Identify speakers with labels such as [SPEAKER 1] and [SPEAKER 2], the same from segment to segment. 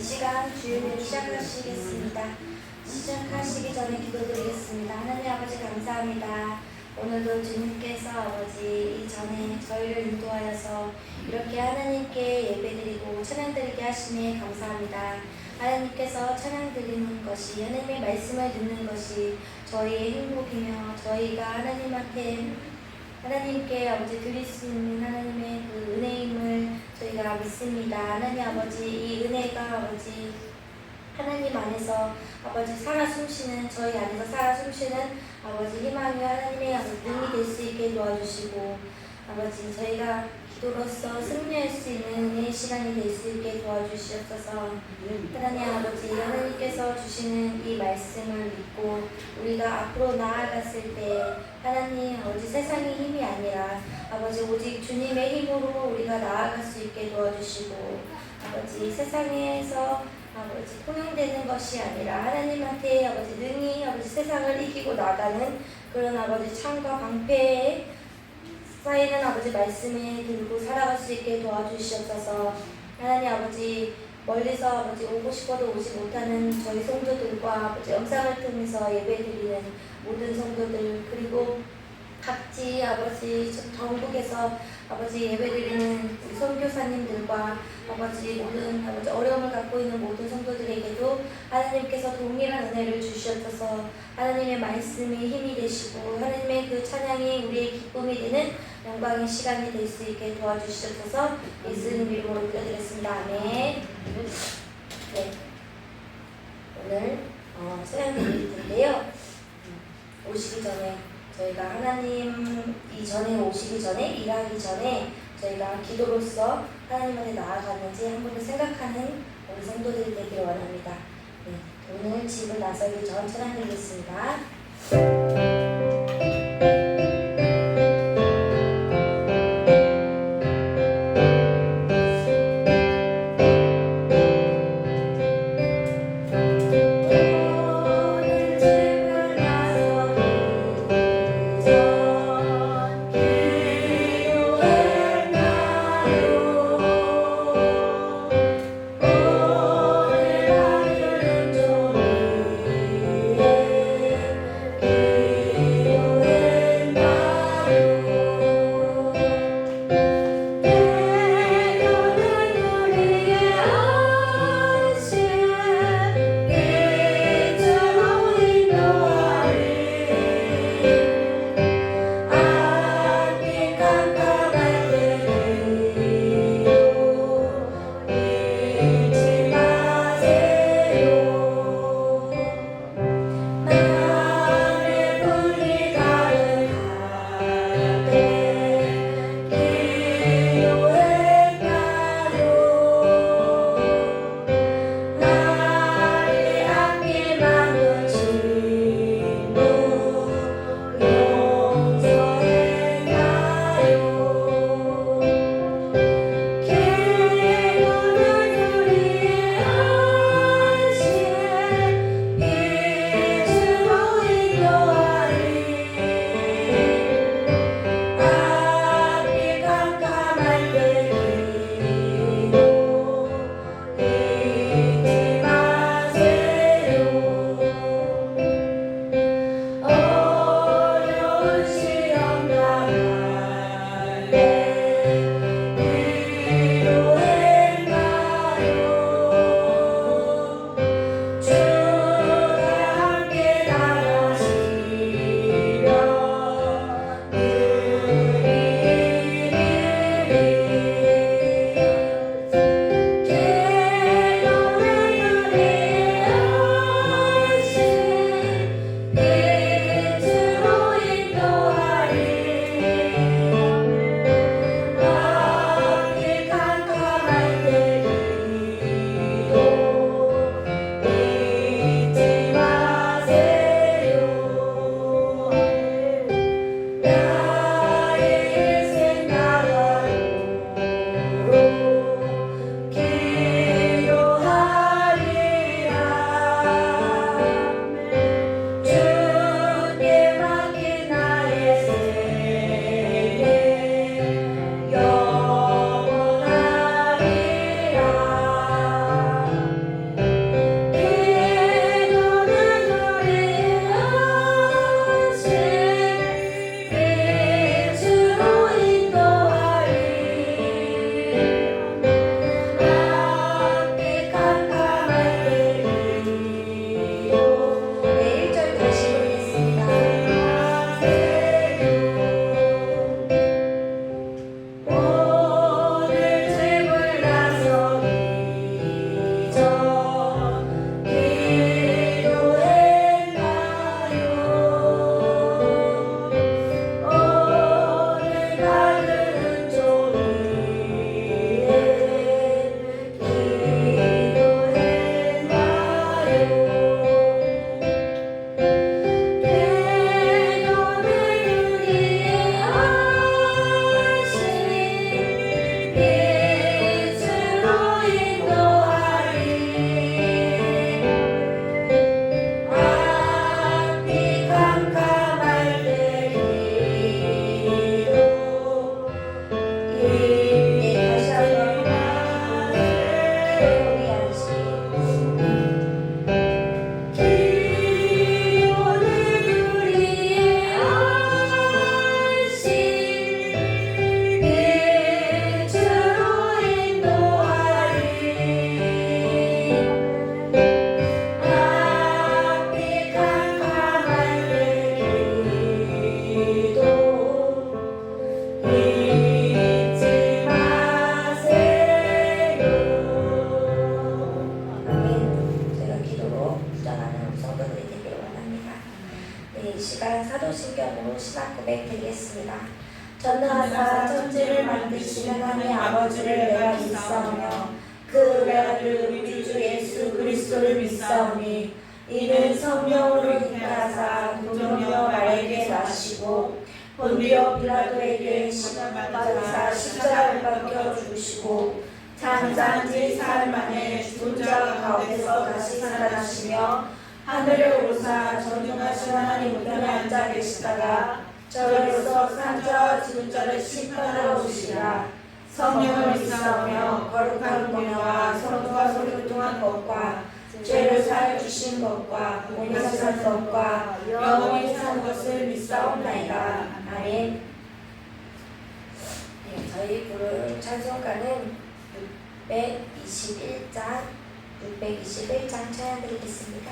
[SPEAKER 1] 시간 주일을 시작하시겠습니다. 시작하시기 전에 기도드리겠습니다. 하나님 아버지 감사합니다. 오늘도 주님께서 아버지 이전에 저희를 인도하여서 이렇게 하나님께 예배드리고 찬양드리게 하시니 감사합니다. 하나님께서 찬양드리는 것이 하나님의 말씀을 듣는 것이 저희의 행복이며 저희가 하나님께 아버지 드릴 수 있는 하나님의 그 은혜임을 저희가 믿습니다. 하나님 아버지 이 은혜가 아버지 하나님 안에서 아버지 살아 숨쉬는 저희 안에서 살아 숨쉬는 아버지 희망이 하나님의 능이 될 수 있게 도와주시고 아버지 저희가 기도로서 승리할 수 있는 은혜의 시간이 될 수 있게 도와주시옵소서. 하나님 아버지 하나님께서 주시는 이 말씀을 믿고 우리가 앞으로 나아갔을 때 하나님 아버지 세상의 힘이 아니라 아버지 오직 주님의 힘으로 우리가 나아갈 수 있게 도와주시고 아버지 세상에서 아버지 통용되는 것이 아니라 하나님한테 아버지 능히 아버지 세상을 이기고 나가는 그런 아버지 창과 방패에 쌓이는 아버지 말씀에 들고 살아갈 수 있게 도와주시옵소서. 하나님 아버지 멀리서 아버지 오고 싶어도 오지 못하는 저희 성도들과 아버지 영상을 통해서 예배드리는 모든 성도들 그리고 각지 아버지 전국에서 아버지 예배드리는 우리 선교사님들과 아버지 모든 아버지 어려움을 갖고 있는 모든 성도들에게도 하나님께서 동일한 은혜를 주시옵소서. 하나님의 말씀이 힘이 되시고 하나님의 그 찬양이 우리의 기쁨이 되는 영광의 시간이 될 수 있게 도와주시옵소서. 예수님 이름으로 기도드렸습니다. 아멘. 네. 오늘 찬양 드릴 텐데요. 오시기 전에 저희가 하나님 이전에 오시기 전에 일하기 전에 저희가 기도로서 하나님한테 나아갔는지 한 번도 생각하는 우리 성도들이 되기를 원합니다. 네, 오늘 집을 나서기 전 찬양 드리겠습니다. 고백드리겠습니다. 전능하사 천지를 만드시는 하나님 아버지를 내가 믿사오며 그 외아들 우리 주 예수 그리스도를 믿사오니 이는 성령으로 잉태하사 동정녀 마리아에게 나시고 본디오 빌라도에게 시험을 받으사 십자가에 박혀 죽으시고 장사한 지 사흘 만에 죽은 자 가운데서 다시 살아나시며 하늘에 오르사 전능하신 하나님 우편에 앉아 계시다가 저희로서 산자와 죽은 자를 심판하러 오시리라. 성령을 믿사오며 거룩한 공회와 성도가 소교통한 것과 죄를 사하여 주신 것과 몸에 사는 것과 영원히 사는 것을 믿사옵나이다. 아멘. 네, 저희 부를 찬송가는 621장 찬양 드리겠습니다.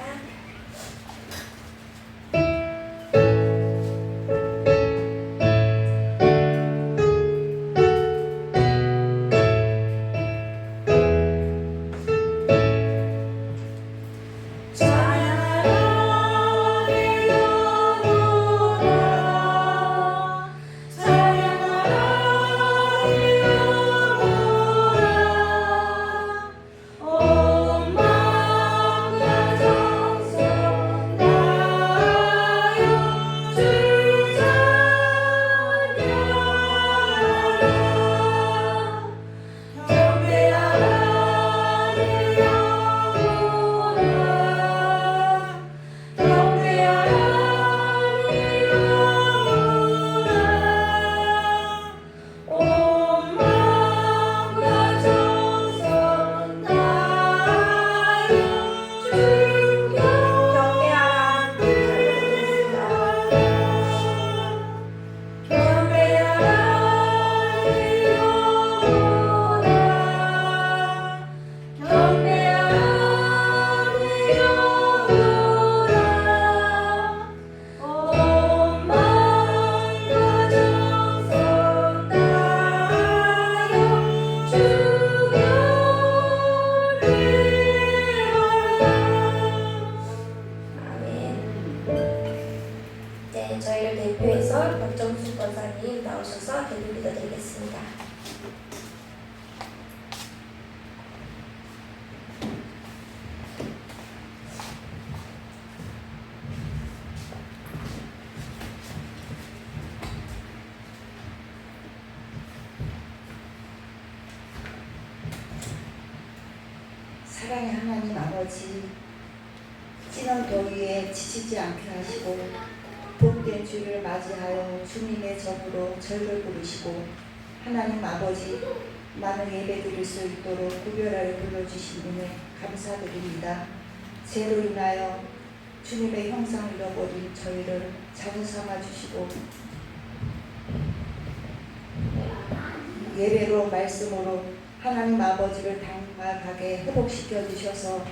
[SPEAKER 1] 저희를 대표해서 박정수 권사님 나오셔서 대표 기도드리겠습니다.
[SPEAKER 2] 사랑의 하나님 아버지, 찌는 더위에 지치지 않게 하시고 복된 주를 맞이하여 주님의 정으로 절을 부르시고 하나님 아버지 많은 예배 드릴 수 있도록 구별하여 불러주신 은혜 감사드립니다. 죄로 인하여 주님의 형상을 잃어버린 저희를 자주 삼아주시고 예배로 말씀으로 하나님 아버지를 당당하게 회복시켜 주셔서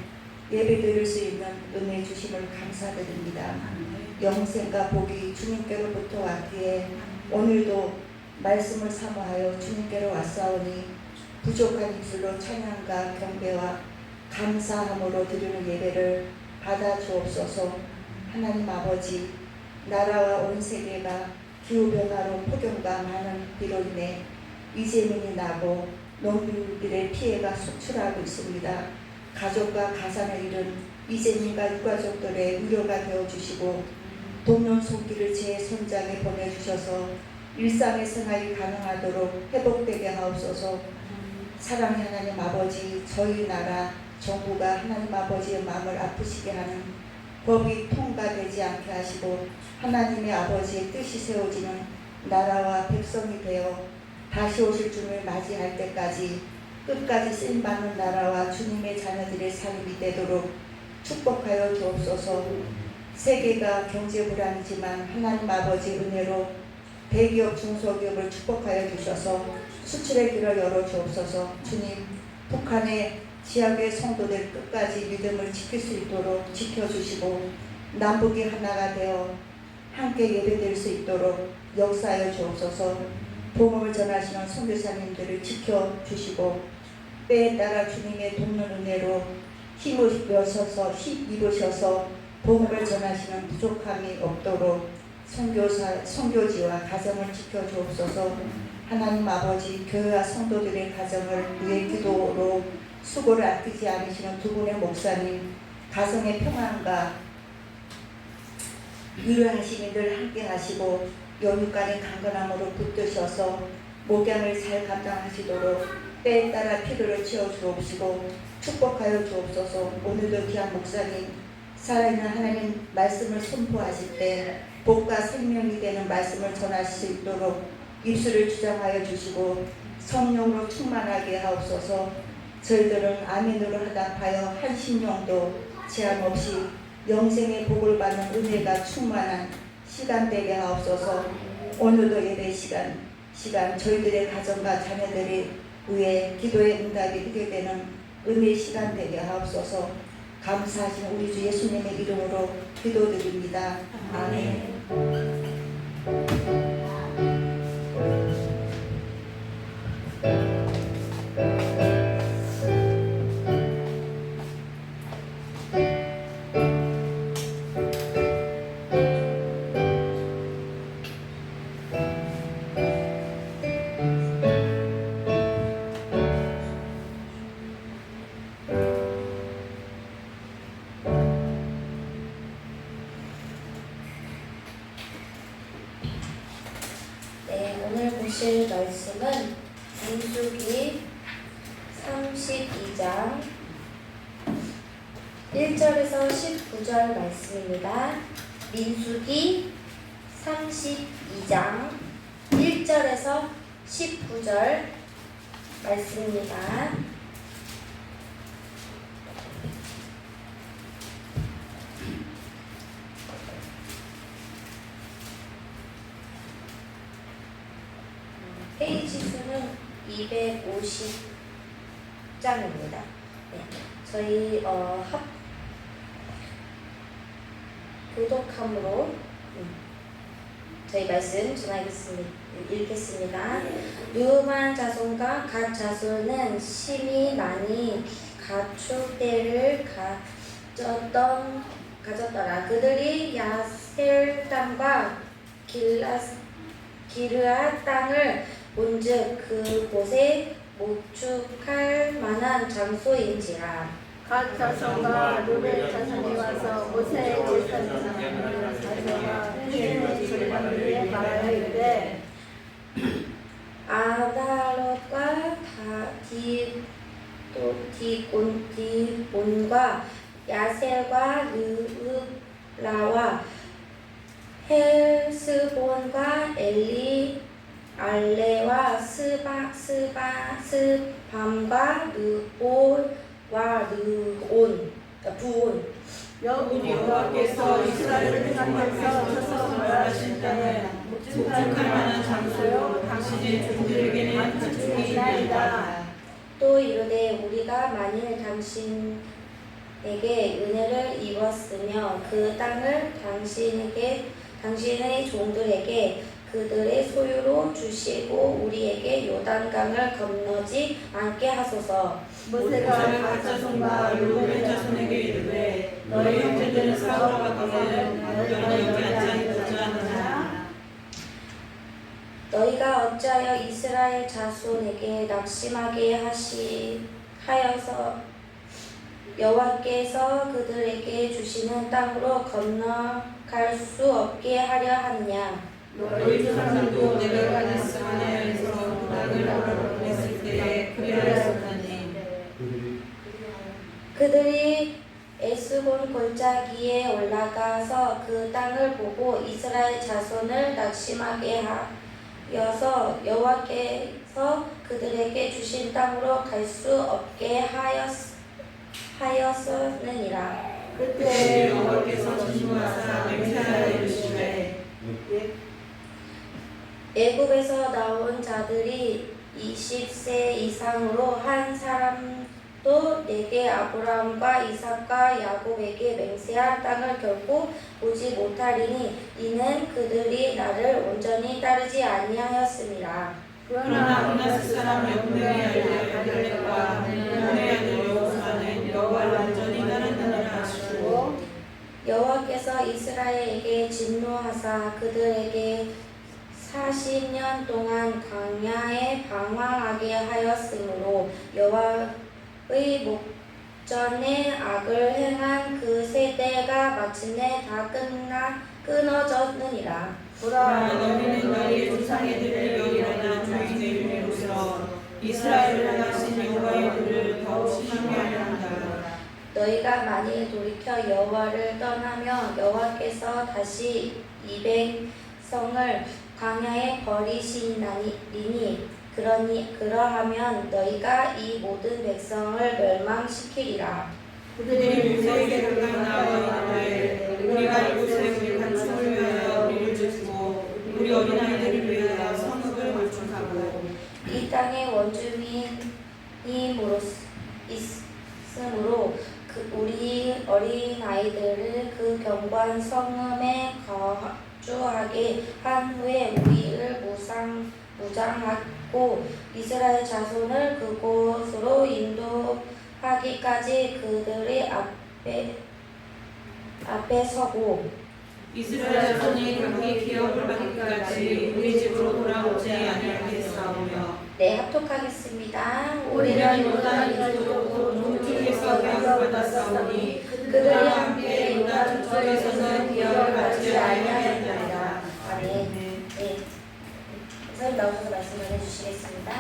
[SPEAKER 2] 예배 드릴 수 있는 은혜 주심을 감사드립니다. 영생과 복이 주님께로부터 왔기에 오늘도 말씀을 사모하여 주님께로 왔사오니 부족한 입술로 찬양과 경배와 감사함으로 드리는 예배를 받아 주옵소서. 하나님 아버지, 나라와 온 세계가 기후변화로 폭염과 많은 비로 인해 이재민이 나고 농민들의 피해가 속출하고 있습니다. 가족과 가산을 잃은 이재민과 유가족들의 위로가 되어주시고 동년 손길을 제 손장에 보내주셔서 일상의 생활이 가능하도록 회복되게 하옵소서. 사랑의 하나님 아버지, 저희 나라 정부가 하나님 아버지의 마음을 아프시게 하는 법이 통과되지 않게 하시고 하나님의 아버지의 뜻이 세워지는 나라와 백성이 되어 다시 오실 주님을 맞이할 때까지 끝까지 쓰임받는 나라와 주님의 자녀들의 삶이 되도록 축복하여 주옵소서. 세계가 경제 불안이지만 하나님 아버지 은혜로 대기업 중소기업을 축복하여 주셔서 수출의 길을 열어 주옵소서. 주님, 북한의 지역의 성도들 끝까지 믿음을 지킬 수 있도록 지켜주시고 남북이 하나가 되어 함께 예배드릴 수 있도록 역사하여 주옵소서. 복음을 전하시는 선교사님들을 지켜주시고 때에 따라 주님의 돕는 은혜로 힘을 입으셔서 복음을 전하시는 부족함이 없도록 선교지와 가정을 지켜주옵소서. 하나님 아버지, 교회와 성도들의 가정을 위해 기도로 수고를 아끼지 않으시는 두 분의 목사님, 가정의 평안과 위로하심이 늘 함께 하시고 연육간의 강건함으로 붙드셔서 목양을 잘 감당하시도록 때에 따라 필요를 채워주옵시고 축복하여 주옵소서. 오늘도 귀한 목사님, 살아있는 하나님 말씀을 선포하실 때 복과 생명이 되는 말씀을 전할 수 있도록 입술을 주장하여 주시고 성령으로 충만하게 하옵소서. 저희들은 아멘으로 하답하여 한 심령도 제한 없이 영생의 복을 받는 은혜가 충만한 시간 되게 하옵소서. 오늘도 예배 시간 저희들의 가정과 자녀들이 위해 기도의 응답이 있게 되는 은혜 시간 되게 하옵소서. 감사하신 우리 주 예수님의 이름으로 기도드립니다. 아멘.
[SPEAKER 1] 네, 오늘 보실 말씀은 민수기 32장 1절에서 19절 말씀입니다. 민수기 32장 1절에서 19절 말씀입니다. 페이지 수는 250장입니다. 네, 저희 교독함으로 저희 말씀 전하겠습니다. 읽겠습니다. 누만 자손과 갓 자손은 심히 많이 가축 떼를 가졌더라. 그들이 야셀 땅과 기르앗 땅을 본즉 그곳에 목축할 만한 장소인지라.
[SPEAKER 3] 갓 자손과 루벤 자손이 와서 모세의 제사장을 가져와 그의 조상들에게 말하여 이르되
[SPEAKER 1] 아다롯과 디본과 야셀과 르라와 헬스본과 알레와 스밤과 부온
[SPEAKER 3] 여호와께서 이스라엘을 택하셔서 서서 말하신 땅은 목축할 만한 장소요 당신의 종들에게는 특징이나이다.
[SPEAKER 1] 또 이르되 우리가 만일 당신에게 은혜를 입었으며 그 땅을 당신의 종들에게 그들의 소유로 주시고 우리에게 요단강을 건너지 않게 하소서.
[SPEAKER 3] 모세가 갓 자손과 루벤 자손에게 이르되 너희 형제들은 싸우러 가거든 너희가 여기 앉아 있지 않느냐.
[SPEAKER 1] 너희가 어찌하여 이스라엘 자손에게 낙심하게 하여서 여호와께서 그들에게 주시는 땅으로 건너갈 수 없게 하려 하느냐.
[SPEAKER 3] 너희 조상들도 내가 가졌으면 하여서 그 땅을 나라로 보냈을 때에 그리하였나니
[SPEAKER 1] 그들이 에스본 골짜기에 올라가서 그 땅을 보고 이스라엘 자손을 낙심하게 하여서 여호와께서 그들에게 주신 땅으로 갈 수 없게 하였느니라.
[SPEAKER 3] 그때 여호와께서 진노하사 맹세하여 이르시되
[SPEAKER 1] 애굽에서 나온 자들이 20세 이상으로 한 사람도 내게 아브라함과 이삭과 야곱에게 맹세한 땅을 결코 보지 못하리니 이는 그들이 나를 온전히 따르지 아니하였음이라.
[SPEAKER 3] 그러나 문하세 사람 여분의 아들 갈렙과 눈의 아들 여호사는 여호와를 완전히 따르느니라 하시고
[SPEAKER 1] 여호와께서 이스라엘에게 진노하사 하사 그들에게 40년 동안 광야에 방황하게 하였으므로 여호와의 목전에 악을 행한 그 세대가 마침내 다 끊어졌느니라.
[SPEAKER 3] 보라 너희는 너희의 조상애들을 여기거나 조용히 들으로써 이스라엘을 향하신 여호와의 불을 더욱 심하게 하려 한다.
[SPEAKER 1] 너희가 만일 돌이켜 여호와를 떠나며 여호와께서 다시 이 백성을 광야에 버리시나니 그러하면 너희가 이 모든 백성을 멸망시키리라.
[SPEAKER 3] 그들이 모세에게 가까이 나와 이르되 우리가 이곳에 우리 간청을 위하여 우리를 주시고 우리 어린아이들을 위하여 성읍을 건축하고
[SPEAKER 1] 이 땅의 원주민이 있으므로 우리 어린아이들을 그 견고한 성읍에 거주하게 한 후에 우리를 무장하고 이스라엘 자손을 그곳으로 인도하기까지 그들의 앞에 서고
[SPEAKER 3] 이스라엘 자손이 각기 기업을 받기까지 우리 집으로 돌아오지 아니하겠사오며
[SPEAKER 1] 네, 합독하겠습니다.
[SPEAKER 3] 우리는 요단 이쪽으로 동쪽에서 기업을 받았사오니 그들과 함께 요단 저쪽에서는 기업을 받지 아니하였나이다.
[SPEAKER 1] 아멘. 네. 선생님 나오셔서 말씀 전해주시겠습니다.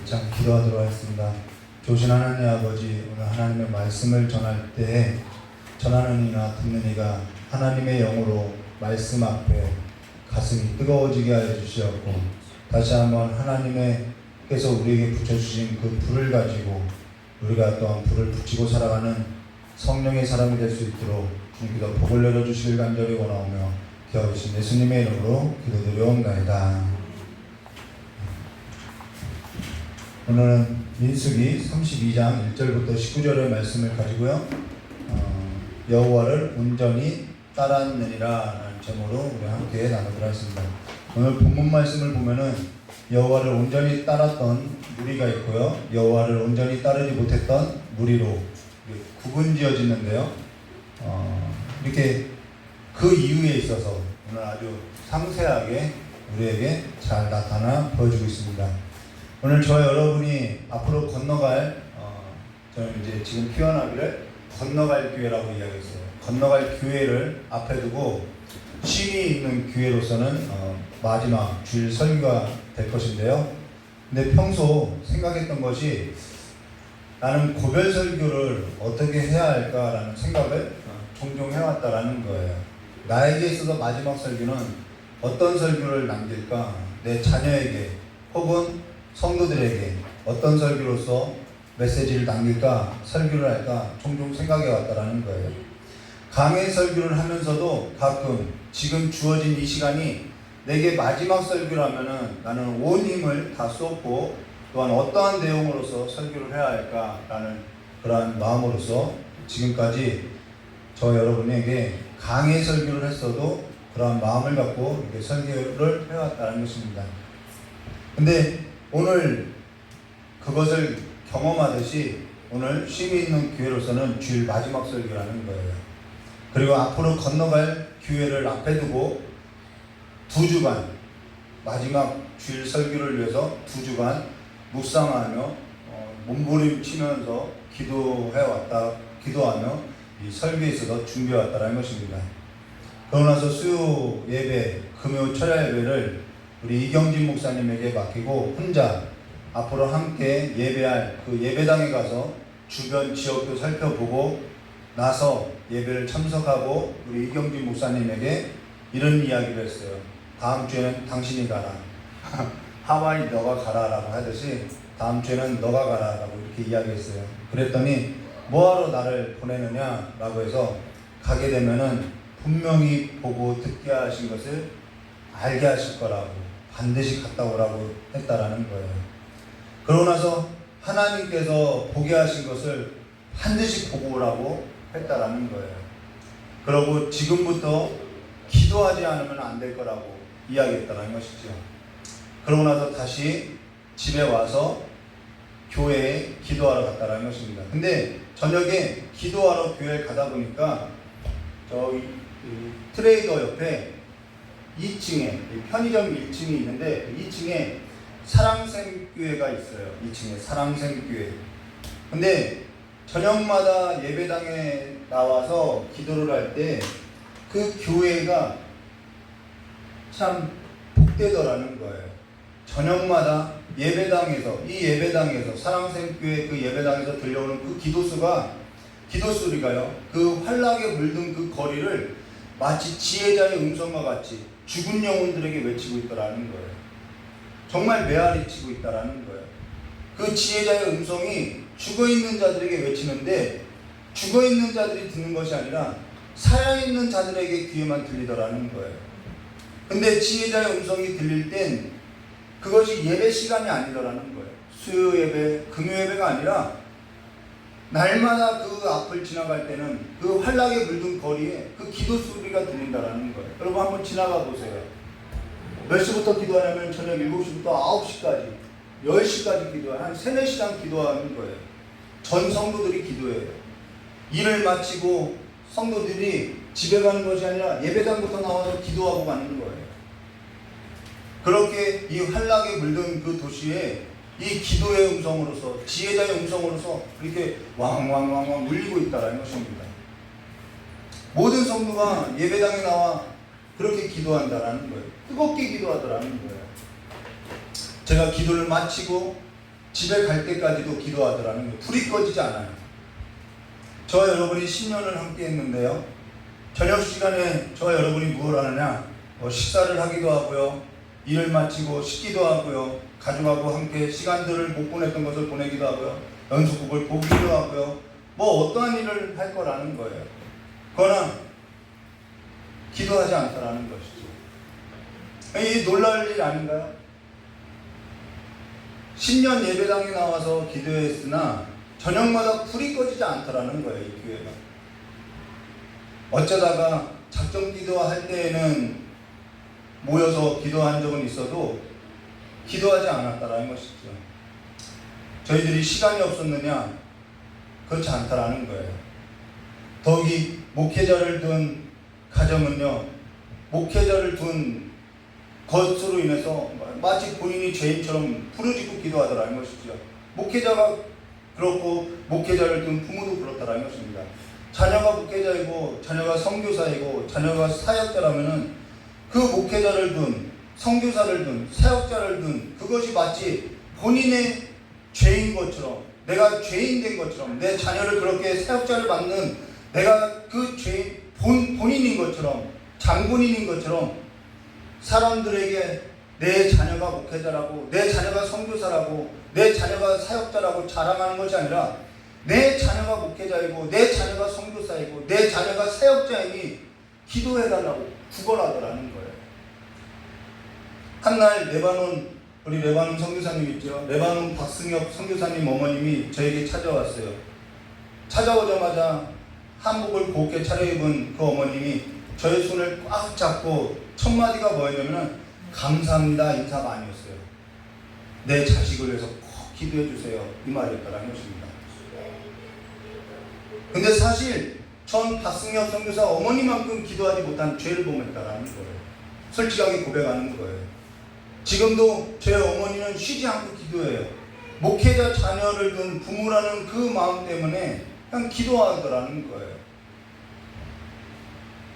[SPEAKER 4] 자, 기도하도록 하겠습니다. 조신 하나님 아버지, 오늘 하나님의 말씀을 전할 때 전하는 이나 듣는 이가 하나님의 영으로 말씀 앞에 가슴이 뜨거워지게 하여 주시옵고 다시 한번 하나님께서 우리에게 붙여주신 그 불을 가지고 우리가 또한 불을 붙이고 살아가는 성령의 사람이 될 수 있도록 주님께서 복을 내려주시길 간절히 원하오며 기억하신 예수님의 이름으로 기도드려옵나이다. 오늘은 민수기 32장 1절부터 19절의 말씀을 가지고요. 여호와를 온전히 따랐느니라 라는 제목으로 우리 함께 나누도록 하겠습니다. 오늘 본문 말씀을 보면은 여호와를 온전히 따랐던 무리가 있고요. 여호와를 온전히 따르지 못했던 무리로 구분지어지는데요. 이렇게 그 이유에 있어서 오늘 아주 상세하게 우리에게 잘 나타나 보여주고 있습니다. 오늘 저와 여러분이 앞으로 건너갈 저는 이제 지금 피어나기를 건너갈 교회라고 이야기했어요. 건너갈 교회를 앞에 두고 쉼이 있는 교회로서는 마지막 주일 설교가 될 것인데요. 근데 평소 생각했던 것이 나는 고별 설교를 어떻게 해야 할까라는 생각을 종종 해왔다라는 거예요. 나에게 있어서 마지막 설교는 어떤 설교를 남길까? 내 자녀에게 혹은 성도들에게 어떤 설교로서 메시지를 남길까, 설교를 할까 종종 생각해 왔다라는 거예요. 강의 설교를 하면서도 가끔 지금 주어진 이 시간이 내게 마지막 설교라면은 나는 온 힘을 다 쏟고 또한 어떠한 내용으로서 설교를 해야 할까라는 그러한 마음으로서 지금까지 저 여러분에게 강의 설교를 했어도 그러한 마음을 갖고 이렇게 설교를 해왔다는 것입니다. 근데 오늘 그것을 경험하듯이 오늘 쉼이 있는 교회로서는 주일 마지막 설교라는 거예요. 그리고 앞으로 건너갈 교회를 앞에 두고 2주간 마지막 주일 설교를 위해서 2주간 묵상하며 몸부림치면서 기도하며 이 설교에 있어서 준비해왔다는 것입니다. 그러고 나서 수요 예배, 금요 철야 예배를 우리 이경진 목사님에게 맡기고 혼자 앞으로 함께 예배할 그 예배당에 가서 주변 지역도 살펴보고 나서 예배를 참석하고 우리 이경진 목사님에게 이런 이야기를 했어요. 다음 주에는 당신이 가라. 하와이 너가 가라라고 하듯이 다음 주에는 너가 가라라고 이렇게 이야기했어요. 그랬더니 뭐하러 나를 보내느냐라고 해서 가게 되면은 분명히 보고 듣게 하신 것을 알게 하실 거라고 반드시 갔다 오라고 했다라는 거예요. 그러고 나서 하나님께서 보게 하신 것을 반드시 보고 오라고 했다라는 거예요. 그러고 지금부터 기도하지 않으면 안 될 거라고 이야기했다는 것이죠. 그러고 나서 다시 집에 와서 교회에 기도하러 갔다는 것입니다. 근데 저녁에 기도하러 교회에 가다 보니까 저기 트레이더 옆에 2층에 편의점 1층이 있는데 2층에 사랑샘교회가 있어요. 2층에 사랑샘교회. 근데 저녁마다 예배당에 나와서 기도를 할 때 그 교회가 참 복되더라는 거예요. 저녁마다 예배당에서 이 예배당에서 사랑샘교회 그 예배당에서 들려오는 그 기도 소리가요. 그 환락에 물든 그 거리를 마치 지혜자의 음성과 같이 죽은 영혼들에게 외치고 있더라는 거예요. 정말 메아리치고 있다라는 거예요. 그 지혜자의 음성이 죽어있는 자들에게 외치는데 죽어있는 자들이 듣는 것이 아니라 살아있는 자들에게 귀에만 들리더라는 거예요. 근데 지혜자의 음성이 들릴 땐 그것이 예배 시간이 아니더라는 거예요. 수요 예배, 금요 예배가 아니라 날마다 그 앞을 지나갈 때는 그 환락에 물든 거리에 그 기도 소리가 들린다라는 거예요. 여러분 한번 지나가 보세요. 몇 시부터 기도하냐면 저녁 7시부터 9시까지 10시까지 기도해요. 한 3, 4시간 기도하는 거예요. 전 성도들이 기도해요. 일을 마치고 성도들이 집에 가는 것이 아니라 예배당부터 나와서 기도하고 가는 거예요. 그렇게 이 환락에 물든 그 도시에 이 기도의 음성으로서 지혜자의 음성으로서 이렇게 왕왕왕왕 울리고 있다라는 것입니다. 모든 성도가 예배당에 나와 그렇게 기도한다라는 거예요. 뜨겁게 기도하더라는 거예요. 제가 기도를 마치고 집에 갈 때까지도 기도하더라는 거예요. 불이 꺼지지 않아요. 저와 여러분이 10년을 함께 했는데요. 저녁 시간에 저와 여러분이 무엇을 하느냐? 식사를 하기도 하고요. 일을 마치고 씻기도 하고요. 가족하고 함께 시간들을 못 보냈던 것을 보내기도 하고요. 연속극을 보기도 하고요. 뭐 어떠한 일을 할 거라는 거예요. 그러나 기도하지 않다라는 것이죠. 이 놀랄 일 아닌가요? 10년 예배당에 나와서 기도했으나 저녁마다 불이 꺼지지 않더라는 거예요. 이 교회가. 어쩌다가 작정 기도할 때에는 모여서 기도한 적은 있어도 기도하지 않았다라는 것이죠. 저희들이 시간이 없었느냐? 그렇지 않다라는 거예요. 더욱이 목회자를 둔 가정은요, 목회자를 둔 것으로 인해서 마치 본인이 죄인처럼 부르짖고 기도하더라는 것이죠. 목회자가 그렇고 목회자를 둔 부모도 그렇다라는 것입니다. 자녀가 목회자이고 자녀가 선교사이고 자녀가 사역자라면은 그 목회자를 둔 선교사를 둔 사역자를 둔 그것이 마치 본인의 죄인 것처럼 내가 죄인 된 것처럼 내 자녀를 그렇게 사역자를 맡는 내가 그 죄인 본인인 것처럼 장본인인 것처럼 사람들에게 내 자녀가 목회자라고 내 자녀가 선교사라고 내 자녀가 사역자라고 자랑하는 것이 아니라 내 자녀가 목회자이고 내 자녀가 선교사이고 내 자녀가 사역자이니 기도해달라고 구걸하더라는 거예요. 한날 우리 레바논 선교사님 있죠. 레바논 박승엽 선교사님 어머님이 저에게 찾아왔어요. 찾아오자마자 한복을 곱게 차려입은 그 어머님이 저의 손을 꽉 잡고 첫 마디가 뭐였냐면 감사합니다 인사가 아니었어요. 내 자식을 위해서 꼭 기도해 주세요 이 말이었다라는 것입니다. 근데 사실 전 박승엽 선교사 어머니만큼 기도하지 못한 죄를 범했다라는 거예요. 솔직하게 고백하는 거예요. 지금도 제 어머니는 쉬지 않고 기도해요. 목회자 자녀를 둔 부모라는 그 마음 때문에 그냥 기도하더라는 거예요.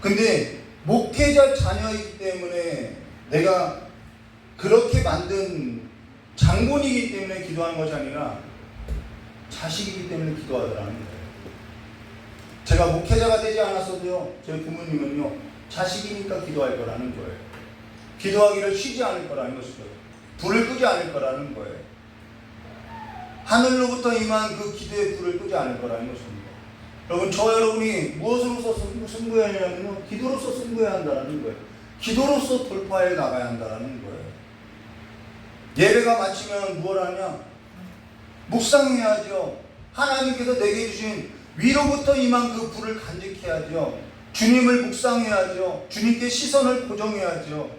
[SPEAKER 4] 근데 목회자 자녀이기 때문에 내가 그렇게 만든 장본이기 때문에 기도하는 것이 아니라 자식이기 때문에 기도하더라는 거예요. 제가 목회자가 되지 않았어도요, 저희 부모님은요, 자식이니까 기도할 거라는 거예요. 기도하기를 쉬지 않을 거라는 것이죠. 불을 끄지 않을 거라는 거예요. 하늘로부터 임한 그 기도의 불을 끄지 않을 거라는 것입니다. 여러분, 여러분이 무엇으로서 승부해야 하냐면요, 기도로서 승부해야 한다는 거예요. 기도로서 돌파해 나가야 한다는 거예요. 예배가 마치면 뭘 하냐? 묵상해야죠. 하나님께서 내게 주신 위로부터 임한 그 불을 간직해야죠. 주님을 묵상해야죠. 주님께 시선을 고정해야죠.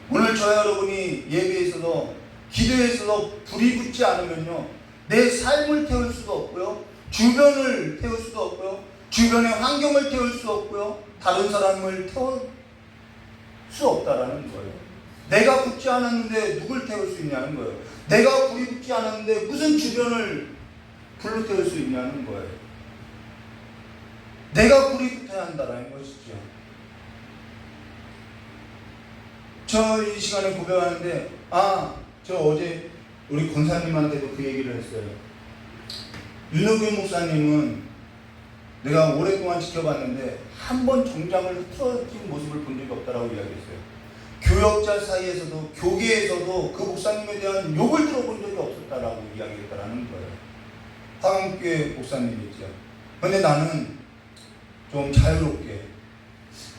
[SPEAKER 4] 오늘 저와 여러분이 예배에서도 기도에서도 불이 붙지 않으면요, 내 삶을 태울 수도 없고요, 주변을 태울 수도 없고요, 주변의 환경을 태울 수 없고요, 다른 사람을 태울 수 없다라는 거예요. 내가 붙지 않았는데 누굴 태울 수 있냐는 거예요. 내가 불이 붙지 않았는데 무슨 주변을 불로 태울 수 있냐는 거예요. 내가 불이 붙어야 한다라는 것이죠. 저 이 시간에 고백하는데, 저 어제 우리 권사님한테도 그 얘기를 했어요. 윤호규 목사님은 내가 오랫동안 지켜봤는데 한 번 정장을 틀어진 모습을 본 적이 없다라고 이야기했어요. 교역자 사이에서도 교계에서도 그 목사님에 대한 욕을 들어본 적이 없었다라고 이야기했다라는 거예요. 화강교회 목사님이죠. 그런데 나는 좀 자유롭게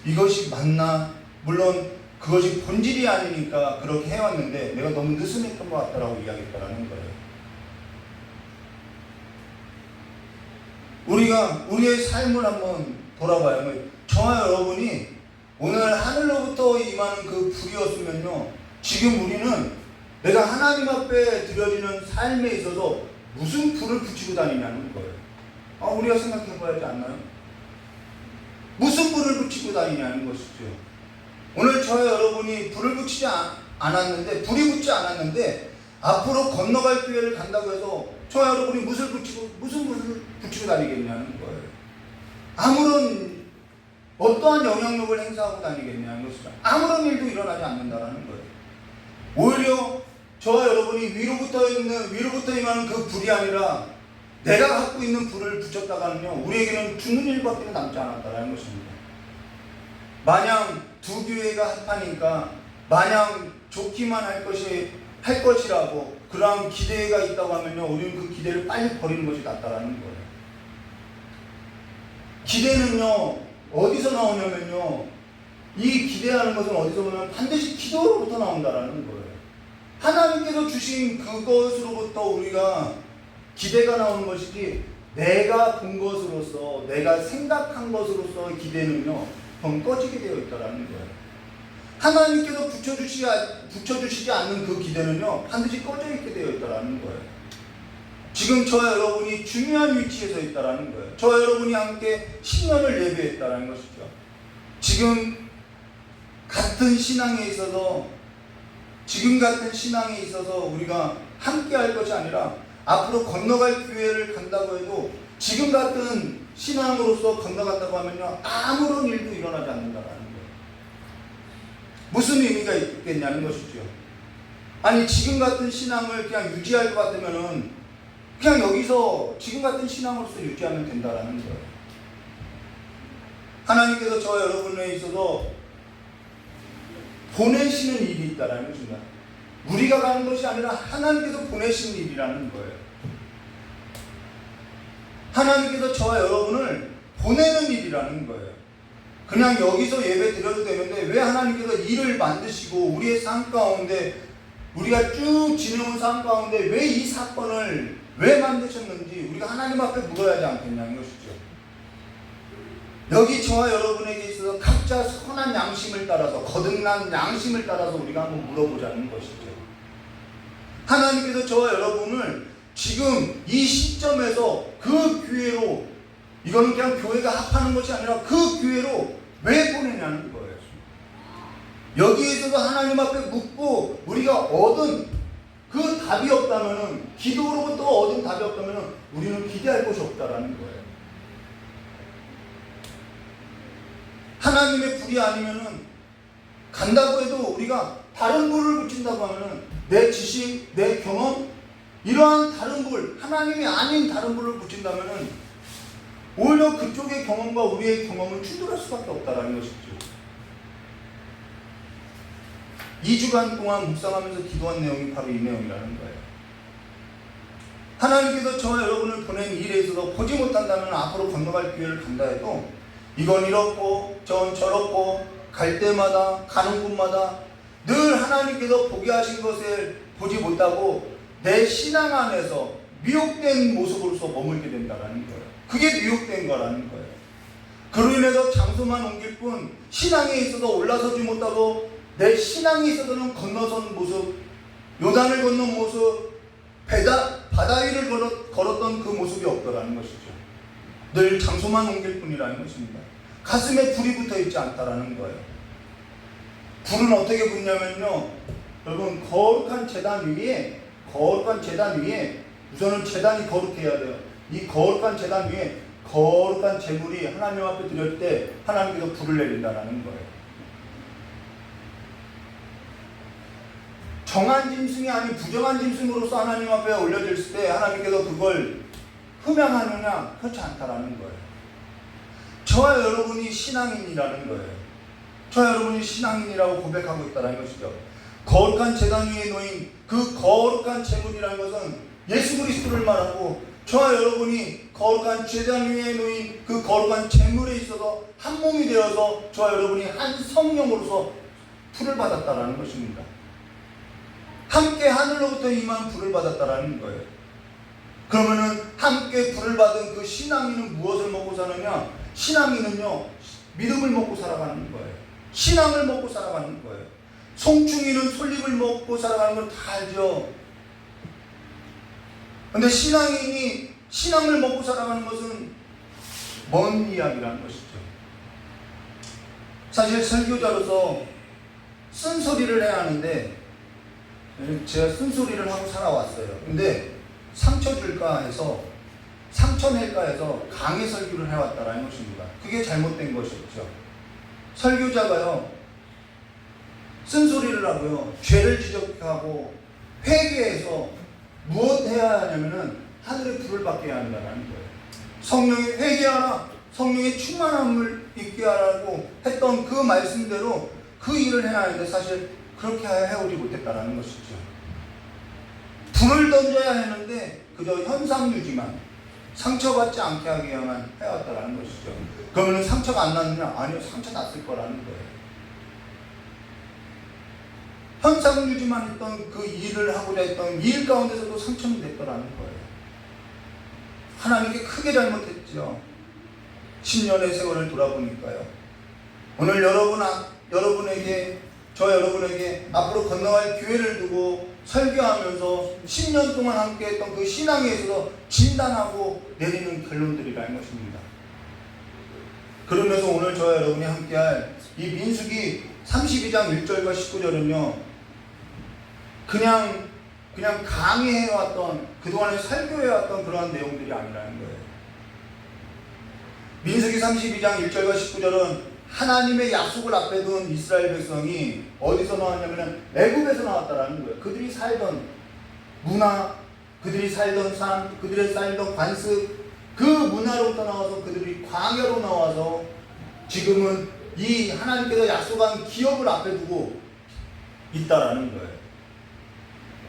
[SPEAKER 4] 이것이 맞나? 물론 그것이 본질이 아니니까 그렇게 해왔는데 내가 너무 느슨했던 것 같다라고 이야기했다라는 거예요. 우리가 우리의 삶을 한번 돌아봐요. 저와 여러분이 오늘 하늘로부터 임하는 그 불이었으면요, 지금 우리는 내가 하나님 앞에 드려지는 삶에 있어서 무슨 불을 붙이고 다니냐는 거예요. 우리가 생각해 봐야지 않나요? 무슨 불을 붙이고 다니냐는 것이죠. 오늘 저와 여러분이 불을 붙이지 않았는데, 불이 붙지 않았는데 앞으로 건너갈 기회를 간다고 해서 저와 여러분이 무슨 불을 붙이고 다니겠냐는 거예요. 아무런 어떠한 영향력을 행사하고 다니겠냐는 것이죠. 아무런 일도 일어나지 않는다라는 거예요. 오히려 저와 여러분이 위로부터 임하는 그 불이 아니라 내가 갖고 있는 불을 붙였다가는요, 우리에게는 죽는 일밖에 남지 않았다라는 것입니다. 마냥 두 교회가 합하니까 마냥 좋기만 할 것이라고 그러한 기대가 있다고 하면요, 우리는 그 기대를 빨리 버리는 것이 낫다라는 거예요. 기대는요, 어디서 나오냐면요, 이 기대하는 것은 어디서 보면 반드시 기도로부터 나온다라는 거예요. 하나님께서 주신 그것으로부터 우리가 기대가 나오는 것이지, 내가 본 것으로서, 내가 생각한 것으로서 기대는요, 꺼지게 되어 있다라는 거예요. 하나님께서 붙여주시지 않는 그 기대는요, 반드시 꺼져 있게 되어 있다라는 거예요. 지금 저와 여러분이 중요한 위치에 서 있다라는 거예요. 저와 여러분이 함께 10년을 예배했다라는 것이죠. 지금 같은 신앙에 있어서 우리가 함께 할 것이 아니라 앞으로 건너갈 기회를 간다고 해도 지금 같은 신앙으로서 건너간다고 하면요, 아무런 일도 일어나지 않는다라는 거예요. 무슨 의미가 있겠냐는 것이죠. 아니, 지금 같은 신앙을 그냥 유지할 것 같으면은 그냥 여기서 지금 같은 신앙으로서 유지하면 된다라는 거예요. 하나님께서 저와 여러분에 있어서 보내시는 일이 있다라는 것입니다. 우리가 가는 것이 아니라 하나님께서 보내시는 일이라는 거예요. 하나님께서 저와 여러분을 보내는 일이라는 거예요. 그냥 여기서 예배 드려도 되는데 왜 하나님께서 일을 만드시고 우리의 삶 가운데, 우리가 쭉 지내온 삶 가운데 왜 이 사건을 왜 만드셨는지 우리가 하나님 앞에 물어야 하지 않겠냐는 것이죠. 여기 저와 여러분에게 있어서 각자 선한 양심을 따라서, 거듭난 양심을 따라서 우리가 한번 물어보자는 것이죠. 하나님께서 저와 여러분을 지금 이 시점에서 그 기회로, 이거는 그냥 교회가 합하는 것이 아니라 그 기회로 왜 보내냐는 거예요. 여기에 있어서 하나님 앞에 묻고 우리가 얻은 그 답이 없다면은, 기도로부터 얻은 답이 없다면은 우리는 기대할 것이 없다라는 거예요. 하나님의 불이 아니면은 간다고 해도 우리가 다른 불을 붙인다고 하면은 내 지식, 내 경험, 이러한 다른 불, 하나님이 아닌 다른 불을 붙인다면은 오히려 그쪽의 경험과 우리의 경험을 충돌할 수밖에 없다라는 것이죠. 2주간 동안 묵상하면서 기도한 내용이 바로 이 내용이라는 거예요. 하나님께서 저와 여러분을 보낸 일에 있어서 보지 못한다면 앞으로 건너갈 기회를 간다 해도 이건 이렇고 저건 저렇고 갈 때마다 가는 곳마다 늘 하나님께서 보게 하신 것을 보지 못하고 내 신앙 안에서 미혹된 모습으로서 머물게 된다는 거예요. 그게 미혹된 거라는 거예요. 그로 인해서 장소만 옮길 뿐 신앙에 있어서 올라서지 못하고 내 신앙에 있어서는 건너선 모습, 요단을 건넌 모습, 바다 위를 걸었던 그 모습이 없더라는 것이죠. 늘 장소만 옮길 뿐이라는 것입니다. 가슴에 불이 붙어 있지 않다라는 거예요. 불은 어떻게 붙냐면요, 여러분, 거룩한 제단 위에 우선은 제단이 거룩해야 돼요. 이 거룩한 제단 위에 거룩한 제물이 하나님 앞에 드릴 때 하나님께서 불을 내린다는 거예요. 정한 짐승이 아닌 부정한 짐승으로서 하나님 앞에 올려졌을 때 하나님께서 그걸 흠양하느냐? 그렇지 않다라는 거예요. 저와 여러분이 신앙인이라는 거예요. 저와 여러분이 신앙인이라고 고백하고 있다는 것이죠. 거룩한 제단 위에 놓인 그 거룩한 제물이라는 것은 예수 그리스도를 말하고, 저와 여러분이 거룩한 제단 위에 놓인 그 거룩한 제물에 있어서 한 몸이 되어서 저와 여러분이 한 성령으로서 불을 받았다라는 것입니다. 함께 하늘로부터 임한 불을 받았다라는 거예요. 그러면은 함께 불을 받은 그 신앙인은 무엇을 먹고 사느냐? 신앙인은요, 믿음을 먹고 살아가는 거예요. 신앙을 먹고 살아가는 거예요. 송충이는 솔잎을 먹고 살아가는 걸 다 알죠. 근데 신앙인이 신앙을 먹고 살아가는 것은 먼 이야기라는 것이죠. 사실 설교자로서 쓴소리를 해야 하는데, 제가 쓴소리를 하고 살아왔어요. 근데 상처 줄까 해서, 상처 낼까 해서 강의 설교를 해왔다라는 것입니다. 그게 잘못된 것이었죠. 설교자가요, 쓴소리를 하고요, 죄를 지적하고 회개해서 무엇 해야 하냐면은 하늘의 불을 받게 해야 한다는 거예요. 성령이 회개하라, 성령의 충만함을 있게 하라고 했던 그 말씀대로 그 일을 해야 하는데 사실 그렇게 해오지 못했다는 것이죠. 불을 던져야 했는데 그저 현상 유지만, 상처받지 않게 하기 위해만 해왔다는 것이죠. 그러면 상처가 안 났느냐? 아니요, 상처 났을 거라는 거예요. 현상 유지만 했던 그 일을 하고자 했던 일 가운데서도 상처는 됐더라는 거예요. 하나님께 크게 잘못했죠. 10년의 세월을 돌아보니까요. 오늘 여러분에게, 저 여러분에게 앞으로 건너갈 기회를 두고 설교하면서 10년 동안 함께 했던 그 신앙에 있어서 진단하고 내리는 결론들이라는 것입니다. 그러면서 오늘 저와 여러분이 함께할 이 민수기 32장 1절과 19절은요, 그냥 강의해왔던, 그동안에 설교해왔던 그러한 내용들이 아니라는 거예요. 민수기 32장 1절과 19절은 하나님의 약속을 앞에 둔 이스라엘 백성이 어디서 나왔냐면 애굽에서 나왔다라는 거예요. 그들이 살던 문화, 그들이 살던 삶, 그들이 살던 관습, 그 문화로부터 나와서 그들이 광야로 나와서 지금은 이 하나님께서 약속한 기업을 앞에 두고 있다라는 거예요.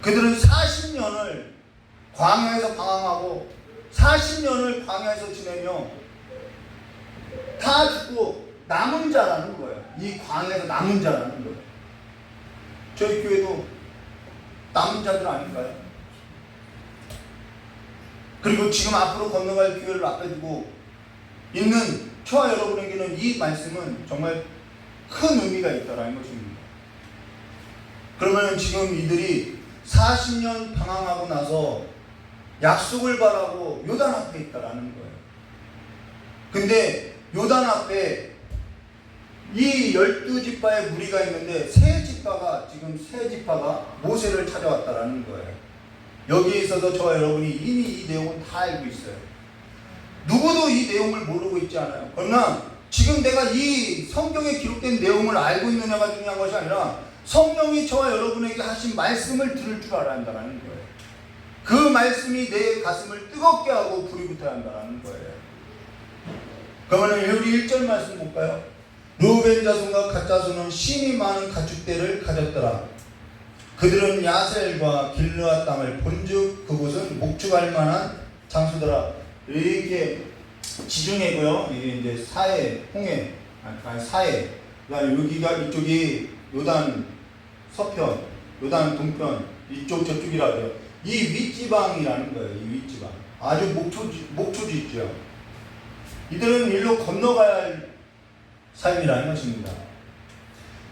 [SPEAKER 4] 그들은 40년을 광야에서 방황하고 40년을 광야에서 지내며 다 죽고 남은 자라는 거예요. 이 광야에서 남은 자라는 거예요. 저희 교회도 남은 자들 아닌가요? 그리고 지금 앞으로 건너갈 기회를 앞에 두고 있는 저와 여러분에게는 이 말씀은 정말 큰 의미가 있다라는 것입니다. 그러면 지금 이들이 40년 방황하고 나서 약속을 바라고 요단 앞에 있다라는 거예요. 근데 요단 앞에 이 12지파의 무리가 있는데 세 지파가 모세를 찾아왔다라는 거예요. 여기에 있어서 저와 여러분이 이미 이 내용은 다 알고 있어요. 누구도 이 내용을 모르고 있지 않아요. 그러나 지금 내가 이 성경에 기록된 내용을 알고 있느냐가 중요한 것이 아니라 성령이 저와 여러분에게 하신 말씀을 들을 줄 알아야 한다는 거예요. 그 말씀이 내 가슴을 뜨겁게 하고 불이 붙어야 한다는 거예요. 그러면 우리 1절 말씀 볼까요? 르우벤 자손과 갓 자손은 심이 많은 가축대를 가졌더라. 그들은 야셀과 길르앗 땅을 본즉 그곳은 목축할 만한 장소더라. 이렇게 지중해고요. 이게 이제 사해, 홍해, 사해. 그다음에 여기가 이쪽이 요단 서편, 요단 동편, 이쪽 저쪽이라 그래요. 이 윗지방이라는 거예요. 이 윗지방. 아주 목초지 있죠. 이들은 일로 건너가야 할 삶이라는 것입니다.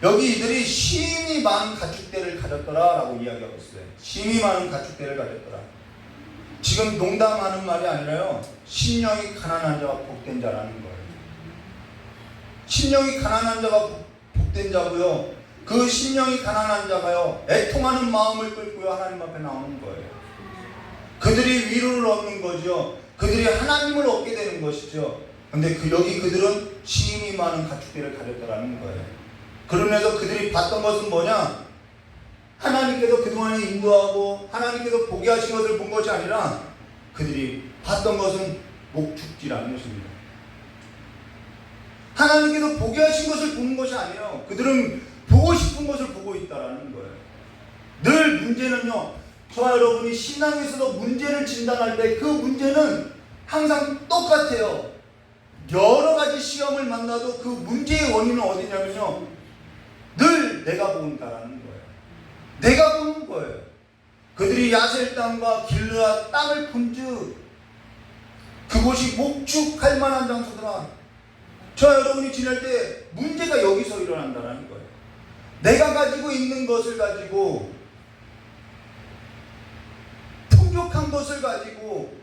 [SPEAKER 4] 여기 이들이 심히 많은 가축대를 가졌더라라고 이야기하고 있어요. 심히 많은 가축대를 가졌더라. 지금 농담하는 말이 아니라요. 심령이 가난한 자가 복된 자라는 거예요. 심령이 가난한 자가 복된 자고요. 그 심령이 가난한 자가요. 애통하는 마음을 끌고요. 하나님 앞에 나오는 거예요. 그들이 위로를 얻는 거죠. 그들이 하나님을 얻게 되는 것이죠. 근데 여기 그들은 심히 많은 가축대를 가졌더라는 거예요. 그러면서 그들이 봤던 것은 뭐냐? 하나님께서 그동안에 인도하고 하나님께서 보게 하신 것을 본 것이 아니라 그들이 봤던 것은 목축지라는 것입니다. 하나님께서 보게 하신 것을 보는 것이 아니에요. 그들은 보고 싶은 것을 보고 있다라는 거예요. 늘 문제는요, 저와 여러분이 신앙에서도 문제를 진단할 때 그 문제는 항상 똑같아요. 여러 가지 시험을 만나도 그 문제의 원인은 어디냐면요, 늘 내가 본다라는 거예요. 내가 보는 거예요. 그들이 야셀 땅과 길르앗 땅을 본즉 그곳이 목축할 만한 장소더라. 저 여러분이 지낼 때 문제가 여기서 일어난다는 거예요. 내가 가지고 있는 것을 가지고, 풍족한 것을 가지고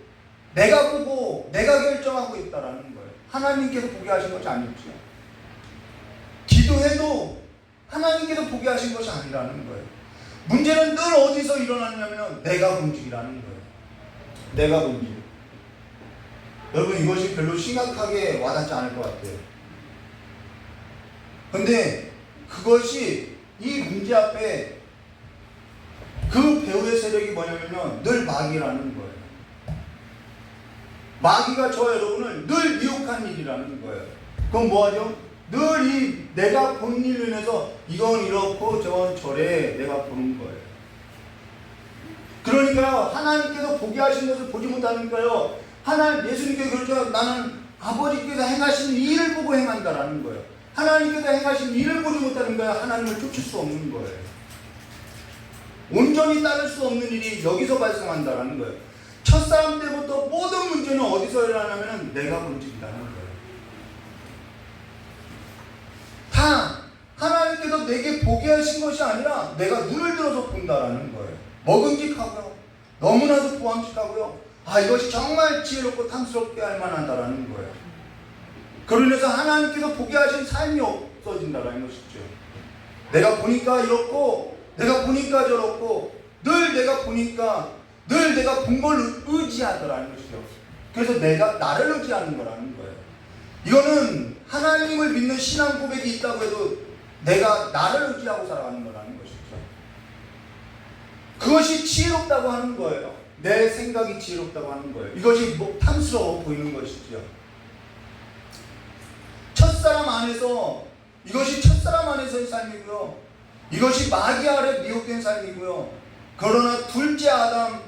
[SPEAKER 4] 내가 보고 내가 결정하고 있다는 거예요. 하나님께서 보게 하신 것이 아니죠. 기도해도 하나님께서 보게 하신 것이 아니라는 거예요. 문제는 늘 어디서 일어나냐면 내가 본직이라는 거예요. 내가 본직. 여러분, 이것이 별로 심각하게 와닿지 않을 것 같아요. 근데 그것이 이 문제 앞에 그 배후의 세력이 뭐냐면요, 늘 마귀라는 거예요. 마귀가 저와 여러분을 늘 미혹한 일이라는 거예요. 그럼 뭐하죠? 늘 이 내가 본 일로 인해서 이건 이렇고 저건 저래 내가 보는 거예요. 그러니까 하나님께서 보게 하신 것을 보지 못하는 거예요. 예수님께서 그러죠. 나는 아버지께서 행하신 일을 보고 행한다라는 거예요. 하나님께서 행하신 일을 보지 못하는 거예요. 하나님을 쫓을 수 없는 거예요. 온전히 따를 수 없는 일이 여기서 발생한다라는 거예요. 첫사람 때부터 모든 문제는 어디서 일어나냐면 내가 본직이라는 거예요. 다 하나님께서 내게 보게 하신 것이 아니라 내가 눈을 들어서 본다라는 거예요. 먹음직하고요. 너무나도 보암직하고요. 이것이 정말 지혜롭고 탐스럽게 할 만하다라는 거예요. 그러면서 하나님께서 보게 하신 삶이 없어진다라는 것이죠. 내가 보니까 이렇고 내가 보니까 저렇고 늘 내가 보니까 늘 내가 본 걸 의지하더라는 것이죠. 그래서 내가 나를 의지하는 거라는 거예요. 이거는 하나님을 믿는 신앙 고백이 있다고 해도 내가 나를 의지하고 살아가는 거라는 것이죠. 그것이 지혜롭다고 하는 거예요. 내 생각이 지혜롭다고 하는 거예요. 이것이 탐스러워 보이는 것이죠. 첫사람 안에서, 이것이 첫사람 안에서의 삶이고요. 이것이 마귀 아래 미혹된 삶이고요. 그러나 둘째 아담,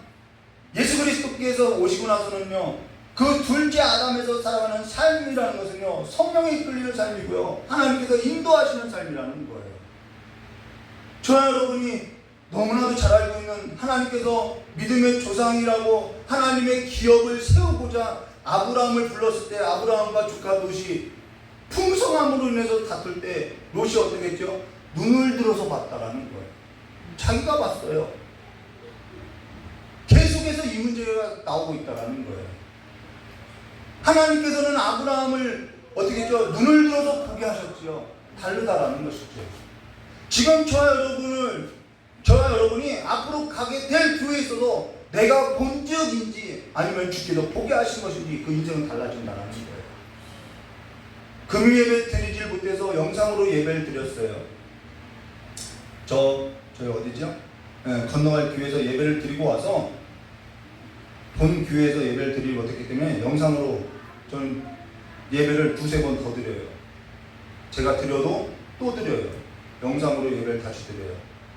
[SPEAKER 4] 예수 그리스도께서 오시고 나서는요, 그 둘째 아담에서 살아가는 삶이라는 것은요, 성령에 이끌리는 삶이고요, 하나님께서 인도하시는 삶이라는 거예요. 저와 여러분이 너무나도 잘 알고 있는 하나님께서 믿음의 조상이라고 하나님의 기업을 세우고자 아브라함을 불렀을 때 아브라함과 조카 롯이 풍성함으로 인해서 다툴 때 롯이 어떻게 했죠? 눈을 들어서 봤다라는 거예요. 자기가 봤어요. 계속해서 이 문제가 나오고 있다라는 거예요. 하나님께서는 아브라함을 어떻게 했죠? 눈을 들어서 보게 하셨지요. 다르다라는 것이죠. 지금 저와 여러분이 앞으로 가게 될 교회에 있어도 내가 본 적인지 아니면 주께서 보게 하신 것인지 그 인생은 달라진다는 거예요. 금요 예배 드리질 못해서 영상으로 예배를 드렸어요. 저희 어디죠? 건너갈 교회에서 예배를 드리고 와서 본 교회에서 예배를 드리지 못했기 때문에 영상으로 저는 예배를 두세 번 더 드려요. 제가 드려도 또 드려요. 영상으로 예배를 다시 드려요.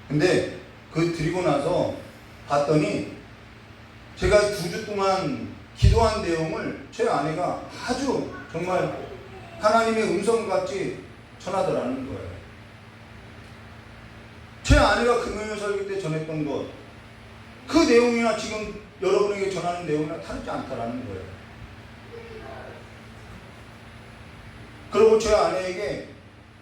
[SPEAKER 4] 근데 그 드리고 나서 봤더니 제가 2주 동안 기도한 내용을 제 아내가 아주 정말 하나님의 음성같이 전하더라는 거예요. 제 아내가 금요일 설교 때 전했던 것, 그 내용이나 지금 여러분에게 전하는 내용이나 다르지 않다라는 거예요. 그리고 저희 아내에게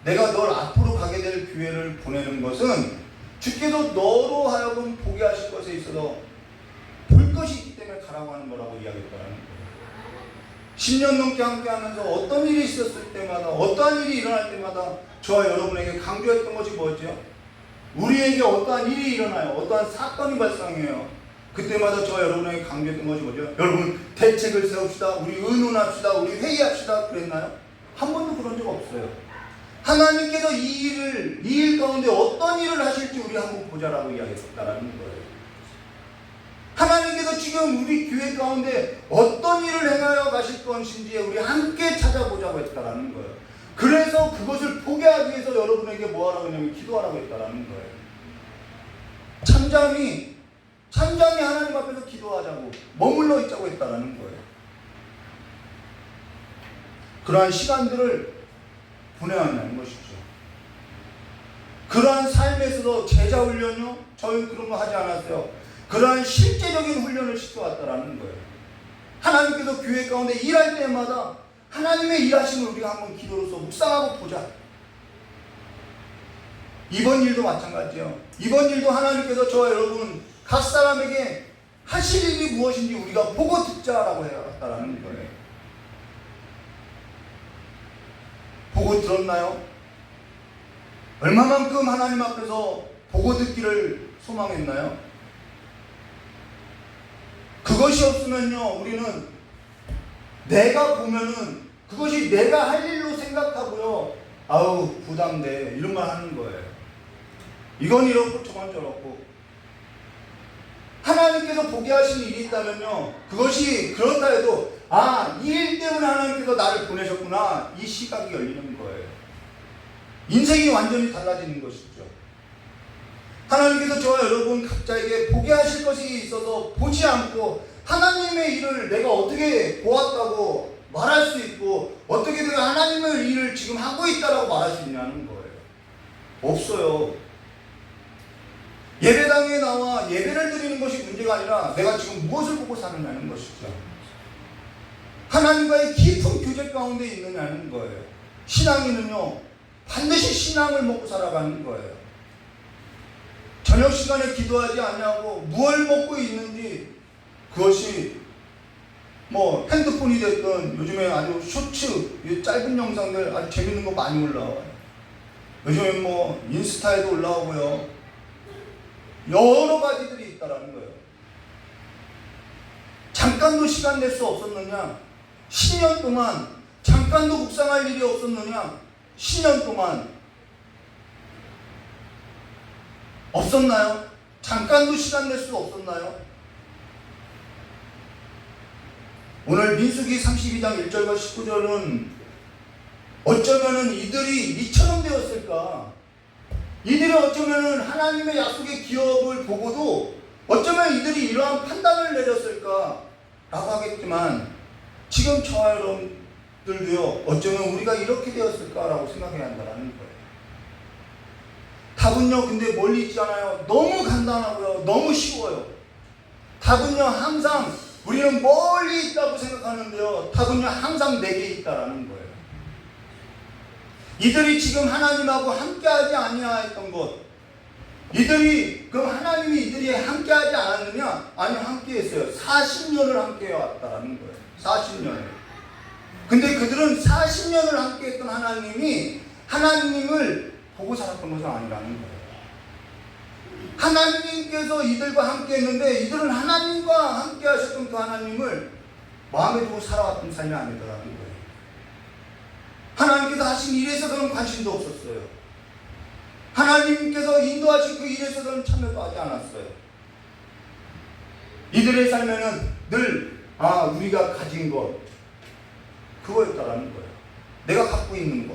[SPEAKER 4] 내가 널 앞으로 가게 될 기회를 보내는 것은 주께서 너로 하여금 보게 하실 것에 있어서 볼 것이 있기 때문에 가라고 하는 거라고 이야기했더라는 거예요. 10년 넘게 함께하면서 어떤 일이 있었을 때마다, 어떠한 일이 일어날 때마다 저와 여러분에게 강조했던 것이 뭐였죠? 우리에게 어떠한 일이 일어나요. 어떠한 사건이 발생해요. 그때마다 저와 여러분에게 강조했던 것이 뭐죠? 여러분, 대책을 세웁시다. 우리 의논합시다. 우리 회의합시다. 그랬나요? 한 번도 그런 적 없어요. 하나님께서 이 일 가운데 어떤 일을 하실지 우리 한번 보자라고 이야기했다라는 거예요. 하나님께서 지금 우리 교회 가운데 어떤 일을 행하여 가실 것인지 우리 함께 찾아보자고 했다라는 거예요. 그래서 그것을 보게 하기 위해서 여러분에게 뭐 하라고 했냐면 기도하라고 했다라는 거예요. 찬장이 하나님 앞에서 기도하자고 머물러 있자고 했다라는 거예요. 그러한 시간들을 보내야 한다는 것이죠. 그러한 삶에서도 제자 훈련요? 저희는 그런 거 하지 않았어요. 그러한 실제적인 훈련을 시켜왔다라는 거예요. 하나님께서 교회 가운데 일할 때마다 하나님의 일하심을 우리가 한번 기도로서 묵상하고 보자. 이번 일도 마찬가지예요. 이번 일도 하나님께서 저와 여러분 각 사람에게 하실 일이 무엇인지 우리가 보고 듣자라고 해왔다라는 거예요. 보고 들었나요? 얼마만큼 하나님 앞에서 보고 듣기를 소망했나요? 그것이 없으면요, 우리는 내가 보면은 그것이 내가 할 일로 생각하고요, 아우 부담돼 이런 말 하는 거예요. 이건 이렇고 저건 저렇고. 하나님께서 보게 하신 일이 있다면요, 그것이 그렇다 해도 이 일 때문에 하나님께서 나를 보내셨구나, 이 시각이 열리는 거예요. 인생이 완전히 달라지는 것이죠. 하나님께서 저와 여러분 각자에게 보게 하실 것이 있어서 보지 않고 하나님의 일을 내가 어떻게 보았다고 말할 수 있고 어떻게 내가 하나님의 일을 지금 하고 있다라고 말할 수 있냐는 거예요. 없어요. 예배당에 나와 예배를 드리는 것이 문제가 아니라 내가 지금 무엇을 보고 사느냐는 것이죠. 하나님과의 깊은 교제 가운데 있느냐는 거예요. 신앙인은요, 반드시 신앙을 먹고 살아가는 거예요. 저녁 시간에 기도하지 않냐고 무엇을 먹고 있는지, 그것이 뭐 핸드폰이 됐든 요즘에 아주 쇼츠, 짧은 영상들 아주 재밌는 거 많이 올라와요. 요즘에 뭐 인스타에도 올라오고요. 여러 가지들이 있다라는 거예요. 잠깐도 시간 낼 수 없었느냐? 10년 동안 잠깐도 묵상할 일이 없었느냐? 10년 동안 없었나요? 잠깐도 시간 낼 수 없었나요? 오늘 민수기 32장 1절과 19절은 어쩌면은 이들이 이처럼 되었을까? 이들이 어쩌면은 하나님의 약속의 기업을 보고도 어쩌면 이들이 이러한 판단을 내렸을까? 라고 하겠지만 지금 저와 여러분들도요, 어쩌면 우리가 이렇게 되었을까라고 생각해야 한다는 거예요. 답은요, 근데 멀리 있지 않아요. 너무 간단하고요, 너무 쉬워요. 답은요, 항상 우리는 멀리 있다고 생각하는데요, 답은요, 항상 내게 있다라는 거예요. 이들이 지금 하나님하고 함께하지 아니하였던 것, 이들이 그럼 하나님이 이들이 함께하지 않았느냐? 아니요, 함께했어요. 40년을 함께해왔다라는 거예요. 40년을. 근데 그들은 40년을 함께했던 하나님이 하나님을 보고 살았던 것은 아니라는 거예요. 하나님께서 이들과 함께했는데 이들은 하나님과 함께하셨던 그 하나님을 마음에 두고 살아왔던 삶이 아니더라는 거예요. 하나님께서 하신 일에 있어서는 관심도 없었어요. 하나님께서 인도하신 그 일에 있어서는 참여도 하지 않았어요. 이들의 삶에는 늘 우리가 가진 것, 그거였다라는 거예요. 내가 갖고 있는 것.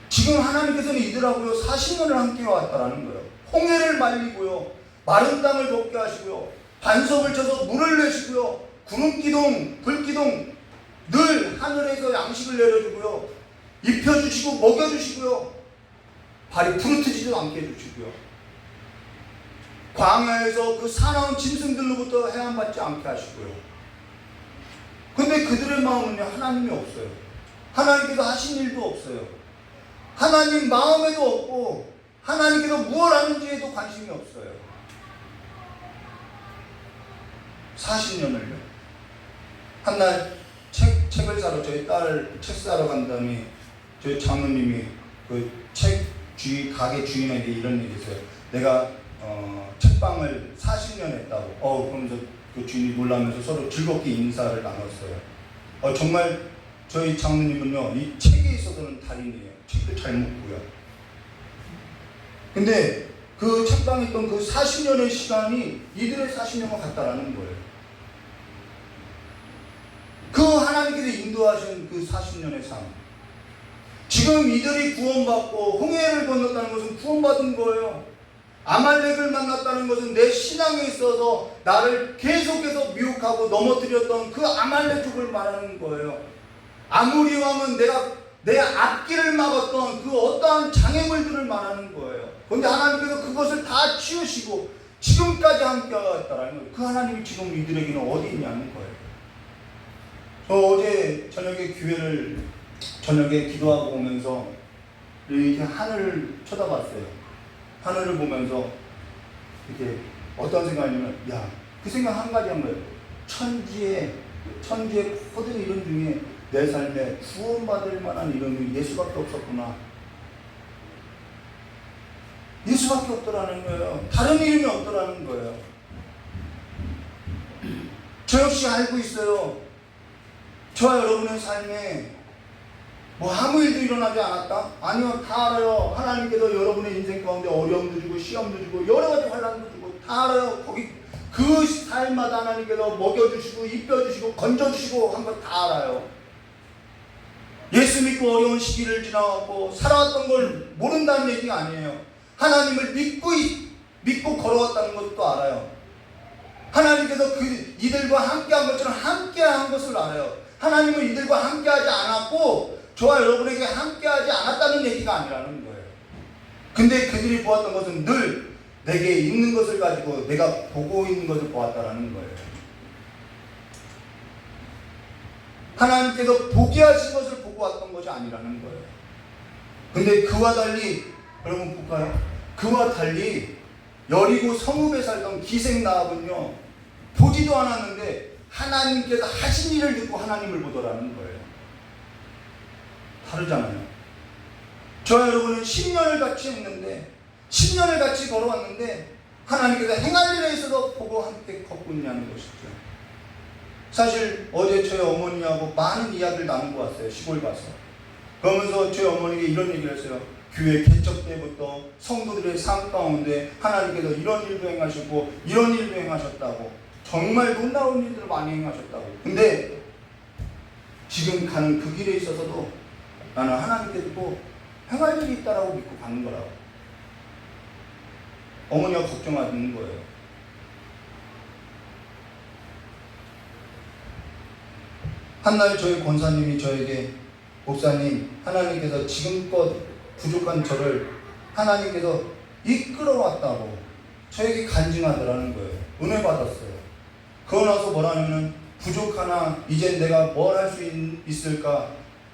[SPEAKER 4] 지금 하나님께서는 이들하고요 40년을 함께 왔다라는 거예요. 홍해를 말리고요, 마른 땅을 걷게 하시고요, 반석을 쳐서 물을 내시고요, 구름기둥, 불기둥, 늘 하늘에서 양식을 내려주고요, 입혀주시고 먹여주시고요, 발이 부르트지도 않게 해주시고요, 광야에서 그 사나운 짐승들로부터 해안받지 않게 하시고요, 근데 그들의 마음은요, 하나님이 없어요. 하나님께서 하신 일도 없어요. 하나님 마음에도 없고 하나님께서 무엇 하는지에도 관심이 없어요. 40년을요. 한날 책을 사러 저희 딸 책 사러 간다니 저희 장모님이 그 책 가게 주인에게 이런 얘기 했어요. 내가 책방을 40년 했다고. 그러면서 그 주인이 놀라면서 서로 즐겁게 인사를 나눴어요. 정말 저희 장모님은요, 이 책에 있어서는 달인이에요. 책도 잘 묻고요. 근데 그 책방에 있던 그 40년의 시간이 이들의 40년과 같다라는 거예요. 그 하나님께서 인도하신 그 40년의 삶. 지금 이들이 구원받고 홍해를 건넜다는 것은 구원받은 거예요. 아말렉을 만났다는 것은 내 신앙에 있어서 나를 계속해서 미혹하고 넘어뜨렸던 그 아말렉족을 말하는 거예요. 아무리 왕은 내 앞길을 막았던 그 어떠한 장애물들을 말하는 거예요. 그런데 하나님께서 그것을 다 치우시고 지금까지 함께하였다라는 거예요. 그 하나님이 지금 이들에게는 어디 있냐는 거예요. 저 어제 저녁에 기도하고 오면서 이렇게 하늘을 쳐다봤어요. 하늘을 보면서 이렇게 어떤 생각이냐면, 그 생각 한 가지 한 거예요. 천지의 모든 이름 중에 내 삶에 구원받을 만한 이름이 예수밖에 없었구나. 예수밖에 없더라는 거예요. 다른 이름이 없더라는 거예요. 저 역시 알고 있어요. 저와 여러분의 삶에 아무 일도 일어나지 않았다? 아니요, 다 알아요. 하나님께서 여러분의 인생 가운데 어려움도 주고 시험도 주고 여러 가지 환난도 주고 다 알아요. 거기 그 삶마다 하나님께서 먹여주시고 입혀주시고 건져주시고 한 거 다 알아요. 예수 믿고 어려운 시기를 지나왔고 살아왔던 걸 모른다는 얘기가 아니에요. 하나님을 믿고 걸어왔다는 것도 알아요. 하나님께서 이들과 함께한 것처럼 함께한 것을 알아요. 하나님은 이들과 함께하지 않았고 저와 여러분에게 함께하지 않았다는 얘기가 아니라는 거예요. 근데 그들이 보았던 것은 늘 내게 있는 것을 가지고 내가 보고 있는 것을 보았다라는 거예요. 하나님께서 보게 하신 것을 보고 왔던 것이 아니라는 거예요. 근데 그와 달리, 여러분 볼까요? 그와 달리 여리고 성읍에 살던 기생나합은요, 보지도 않았는데 하나님께서 하신 일을 듣고 하나님을 보더라는 거예요. 다르잖아요. 저와 여러분은 10년을 같이 했는데 10년을 같이 걸어왔는데 하나님께서 행할 일에 있어서 보고 함께 걷고 있냐는 것이죠. 사실 어제 저희 어머니하고 많은 이야기를 나누고 왔어요. 시골 가서. 그러면서 저희 어머니에게 이런 얘기를 했어요. 교회 개척 때부터 성도들의 삶 가운데 하나님께서 이런 일도 행하시고 이런 일도 행하셨다고, 정말 놀라운 일들을 많이 행하셨다고. 근데 지금 가는 그 길에 있어서도 나는 하나님께서 또 행할 일이 있다라고 믿고 가는 거라고. 어머니가 걱정하는 거예요. 한날 저희 권사님이 저에게, 목사님, 하나님께서 지금껏 부족한 저를 하나님께서 이끌어왔다고 저에게 간증하더라는 거예요. 은혜 받았어요. 그러고 나서 뭐라냐면, 부족하나 이제 내가 뭘 할 수 있을까?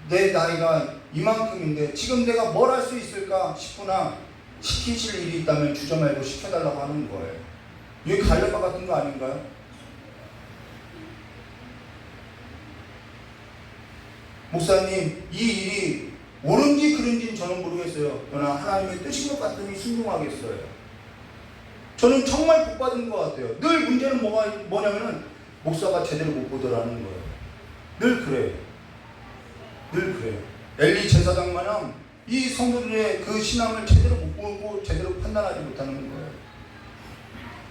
[SPEAKER 4] 내 나이가 이만큼인데 지금 내가 뭘 할 수 있을까 싶으나 시키실 일이 있다면 주저 말고 시켜달라고 하는 거예요. 이게 갈렙과 같은 거 아닌가요? 목사님, 이 일이 옳은지 그른지는 저는 모르겠어요. 그러나 하나님의 뜻인 것 같으니 순종하겠어요. 저는 정말 복받은 것 같아요. 늘 문제는 뭐냐면은 목사가 제대로 못 보더라는 거예요. 늘 그래요. 늘 그래요. 엘리 제사장 마냥 이 성도들의 그 신앙을 제대로 못 보고 제대로 판단하지 못하는 거예요.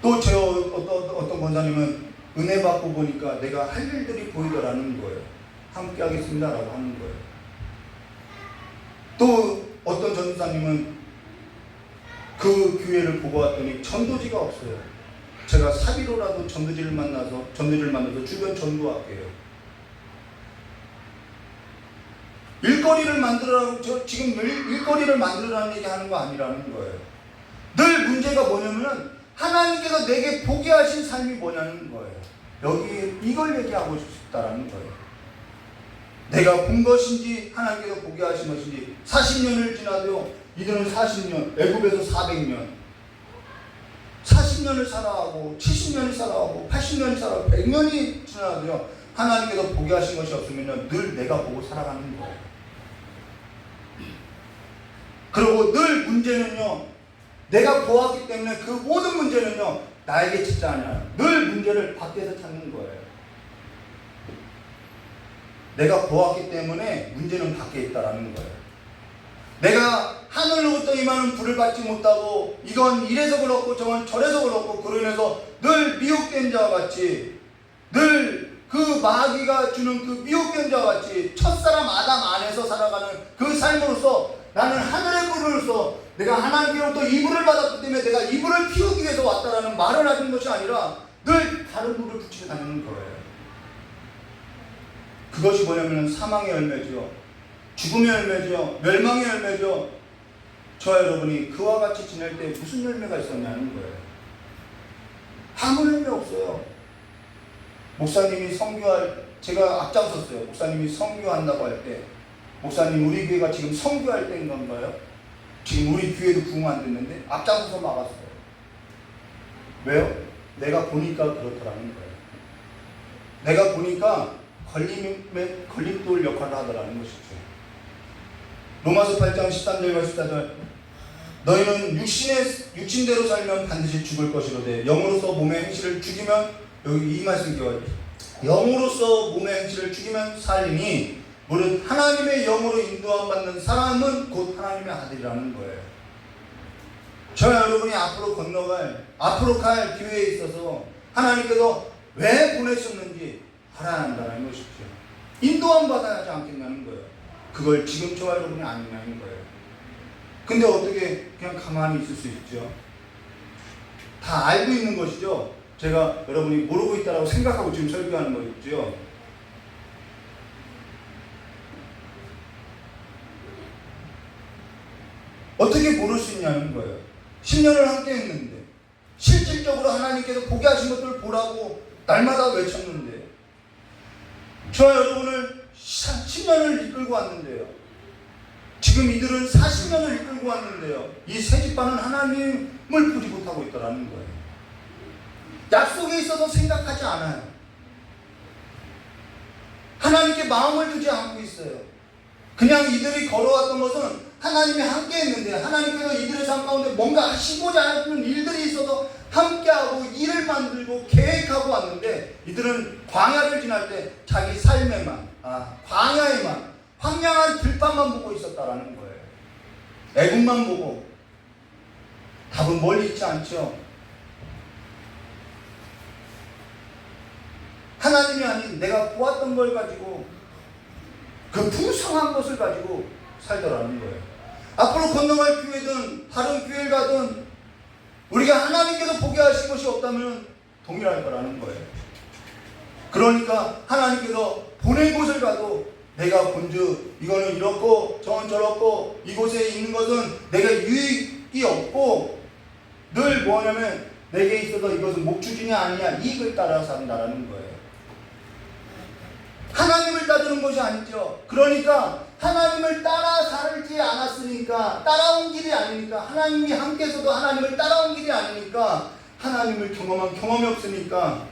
[SPEAKER 4] 또 제 어떤 권사님은 은혜 받고 보니까 내가 할 일들이 보이더라는 거예요. 함께 하겠습니다라고 하는 거예요. 또 어떤 전도사님은 그 교회를 보고 왔더니 전도지가 없어요. 제가 사비로라도 전도지를 만나서 주변 전도할게요. 일거리를 만들어라고, 지금 일거리를 만들어라는 얘기 하는 거 아니라는 거예요. 늘 문제가 뭐냐면은 하나님께서 내게 보게 하신 삶이 뭐냐는 거예요. 여기 이걸 얘기하고 싶어요. 싶다라는 거예요. 내가 본 것인지 하나님께서 보게 하신 것인지 40년을 지나도요. 이들은 40년, 애굽에서 400년, 40년을 살아가고 70년을 살아가고 80년을 살아가고 100년이 지나도요. 하나님께서 보게 하신 것이 없으면 늘 내가 보고 살아가는 거예요. 그리고 늘 문제는요. 내가 보았기 때문에 그 모든 문제는요. 나에게 짓지 않아요. 늘 문제를 밖에서 찾는 거예요. 내가 보았기 때문에 문제는 밖에 있다라는 거예요. 내가 하늘로부터 임하는 불을 받지 못하고 이건 이래서 그렇고 저건 저래서 그렇고 그로 인해서 늘 미혹된 자와 같이 늘 그 마귀가 주는 그 미혹된 자와 같이 첫사람 아담 안에서 살아가는 그 삶으로서 나는 하늘의 불으로서 내가 하나님께로부터 이불을 받았기 때문에 내가 이불을 피우기 위해서 왔다라는 말을 하는 것이 아니라 늘 다른 불을 붙이고 다니는 거예요. 그것이 뭐냐면 사망의 열매죠. 죽음의 열매죠. 멸망의 열매죠. 저와 여러분이 그와 같이 지낼 때 무슨 열매가 있었냐는 거예요. 아무 열매 없어요. 목사님이 제가 앞장섰어요. 목사님이 선교한다고 할 때, 목사님 우리 교회가 지금 선교할 때인 건가요? 지금 우리 교회도 부흥 안 됐는데 앞장서서 막았어요. 왜요? 내가 보니까 그렇더라는 거예요. 내가 보니까 걸림돌 역할을 하더라는 것이죠. 로마서 8장 13절과 14절 너희는 육신대로 살면 반드시 죽을 것이로되 영으로서 몸의 행실을 죽이면 여기 이 말씀 기억하세요. 영으로서 몸의 행실을 죽이면 살리니 무릇 하나님의 영으로 인도함 받는 사람은 곧 하나님의 아들이라는 거예요. 저와 여러분이 앞으로 갈 기회에 있어서 하나님께서 왜 보내셨는지 알아야 한다는 것이죠. 인도함 받아야 하지 않겠냐는 거예요. 그걸 지금 저와 여러분이 아니냐는 거예요. 근데 어떻게 그냥 가만히 있을 수 있죠? 다 알고 있는 것이죠. 제가 여러분이 모르고 있다라고 생각하고 지금 설교하는 거겠죠. 어떻게 모를 수 있냐는 거예요. 10년을 함께 했는데 실질적으로 하나님께서 보게 하신 것들을 보라고 날마다 외쳤는데 저와 여러분을 10년을 이끌고 왔는데요. 지금 이들은 40년을 이끌고 왔는데요. 이 세 집안은 하나님을 보지 못하고 있다는 거예요. 약속에 있어서 생각하지 않아요. 하나님께 마음을 두지 않고 있어요. 그냥 이들이 걸어왔던 것은 하나님이 함께 했는데 하나님께서 이들의 삶 가운데 뭔가 하시고자 하는 일들이 있어서 함께하고 일을 만들고 계획하고 왔는데 이들은 광야를 지날 때 자기 삶에만 광야에만 황량한 들판만 보고 있었다라는 거예요. 애국만 보고 답은 멀리 있지 않죠. 하나님이 아닌 내가 보았던 걸 가지고 그 풍성한 것을 가지고 살더라는 거예요. 앞으로 건너갈 교회든 다른 교회를 가든 우리가 하나님께서 보게 하신 것이 없다면 동일할 거라는 거예요. 그러니까 하나님께서 보낸 곳을 가도 내가 본즉 이거는 이렇고 저건 저렇고 이곳에 있는 것은 내가 유익이 없고 늘 뭐냐면 내게 있어서 이것은 목추진이 아니냐 이익을 따라 산다라는 거예요. 하나님을 따르는 것이 아니죠. 그러니까 하나님을 따라 살지 않았으니까 따라온 길이 아니니까 하나님이 함께서도 하나님을 따라온 길이 아니니까 하나님을 경험한 경험이 없으니까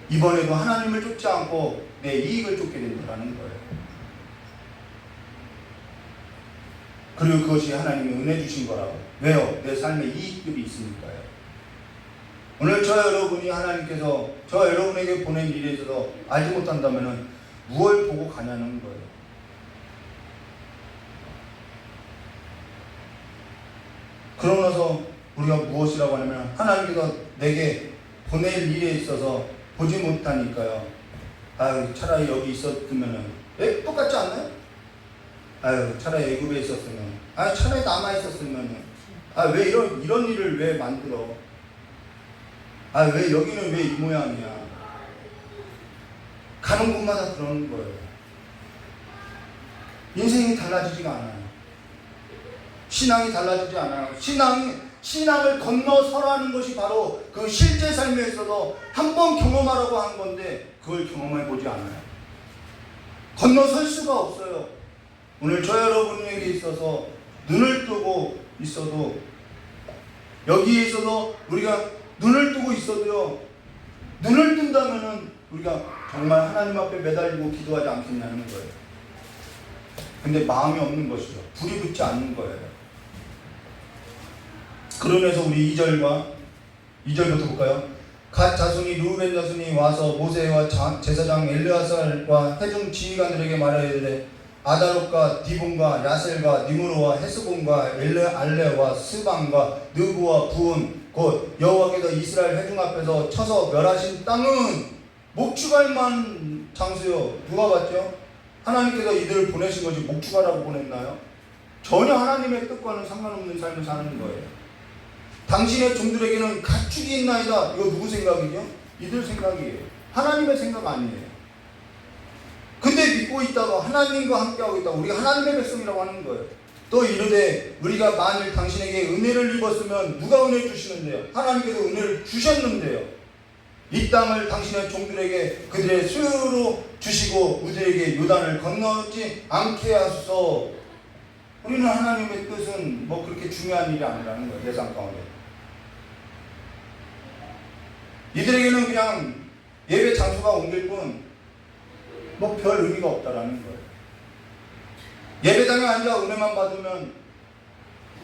[SPEAKER 4] 이번에도 하나님을 쫓지 않고 내 이익을 쫓게 된다는 거예요. 그리고 그것이 하나님이 은혜 주신 거라고. 왜요? 내 삶에 이익들이 있으니까요. 오늘 저와 여러분이 하나님께서 저와 여러분에게 보낸 일에 있어서 알지 못한다면 무엇을 보고 가냐는 거예요. 그러고 나서 우리가 무엇이라고 하냐면 하나님께서 내게 보낼 일에 있어서 보지 못하니까요. 아유 차라리 여기 있었으면은 똑같지 않나요? 아유 차라리 애굽에 있었으면 아유 차라리 남아 있었으면은 왜 이런 일을 왜 만들어? 왜 여기는 왜 이 모양이야? 가는 곳마다 그러는 거예요. 인생이 달라지지가 않아요. 신앙이 달라지지 않아요. 신앙이 신앙을 건너서라는 것이 바로 그 실제 삶에서도 한번 경험하라고 하는 건데 그걸 경험해 보지 않아요. 건너설 수가 없어요. 오늘 저 여러분에게 있어서 눈을 뜨고 있어도, 여기에 있어서 우리가 눈을 뜨고 있어도요, 눈을 뜬다면은 우리가 정말 하나님 앞에 매달리고 기도하지 않겠냐는 거예요. 근데 마음이 없는 것이죠. 불이 붙지 않는 거예요. 그러면서 우리 2절부터 볼까요? 갓 자손이 르우벤 자손이 와서 모세와 제사장 엘르아살과 회중 지휘관들에게 말하되 아다롯과 디본과 야셀과 니므로와 헤스본과 엘르알레와 스방과 느부와 부은 곧 여호와께서 이스라엘 회중 앞에서 쳐서 멸하신 땅은 목축할 만한 장소요. 누가 봤죠? 하나님께서 이들을 보내신 것이 목축하라고 보냈나요? 전혀 하나님의 뜻과는 상관없는 삶을 사는 거예요. 당신의 종들에게는 가축이 있나이다. 이거 누구 생각이죠? 이들 생각이에요. 하나님의 생각 아니에요. 근데 믿고 있다가 하나님과 함께하고 있다가 우리가 하나님의 백성이라고 하는 거예요. 또 이르되 우리가 만일 당신에게 은혜를 입었으면 누가 은혜 주시는데요? 하나님께서 은혜를 주셨는데요. 이 땅을 당신의 종들에게 그들의 소유로 주시고 우리에게 요단을 건너지 않게 하소서. 우리는 하나님의 뜻은 뭐 그렇게 중요한 일이 아니라는 거예요. 내 삶 가운데 이들에게는 그냥 예배 장소가 옮길 뿐 뭐 별 의미가 없다라는 거예요. 예배당에 앉아 은혜만 받으면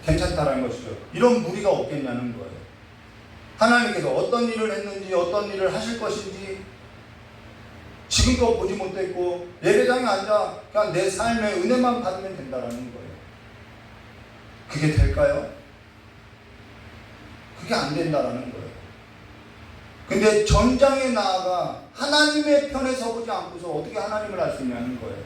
[SPEAKER 4] 괜찮다라는 것이죠. 이런 무리가 없겠냐는 거예요. 하나님께서 어떤 일을 했는지 어떤 일을 하실 것인지 지금껏 보지 못했고 예배당에 앉아 그냥 내 삶의 은혜만 받으면 된다라는 거예요. 그게 될까요? 그게 안 된다라는 거예요. 근데 전장에 나아가 하나님의 편에 서보지 않고서 어떻게 하나님을 알 수 있냐는 거예요.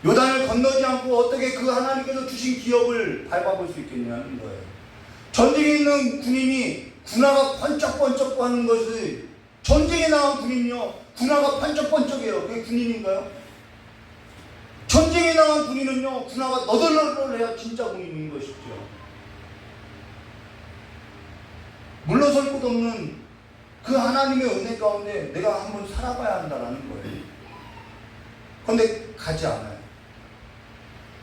[SPEAKER 4] 요단을 건너지 않고 어떻게 그 하나님께서 주신 기업을 밟아볼 수 있겠냐는 거예요. 전쟁에 있는 군인이 군화가 번쩍번쩍 하는 것이, 전쟁에 나간 군인이요 군화가 번쩍번쩍해요. 그게 군인인가요? 전쟁에 나간 군인은요 군화가 너덜너덜해야 진짜 군인인 것이죠. 물러설 곳 없는 그 하나님의 은혜 가운데 내가 한번 살아봐야 한다는 거예요. 그런데 가지 않아요.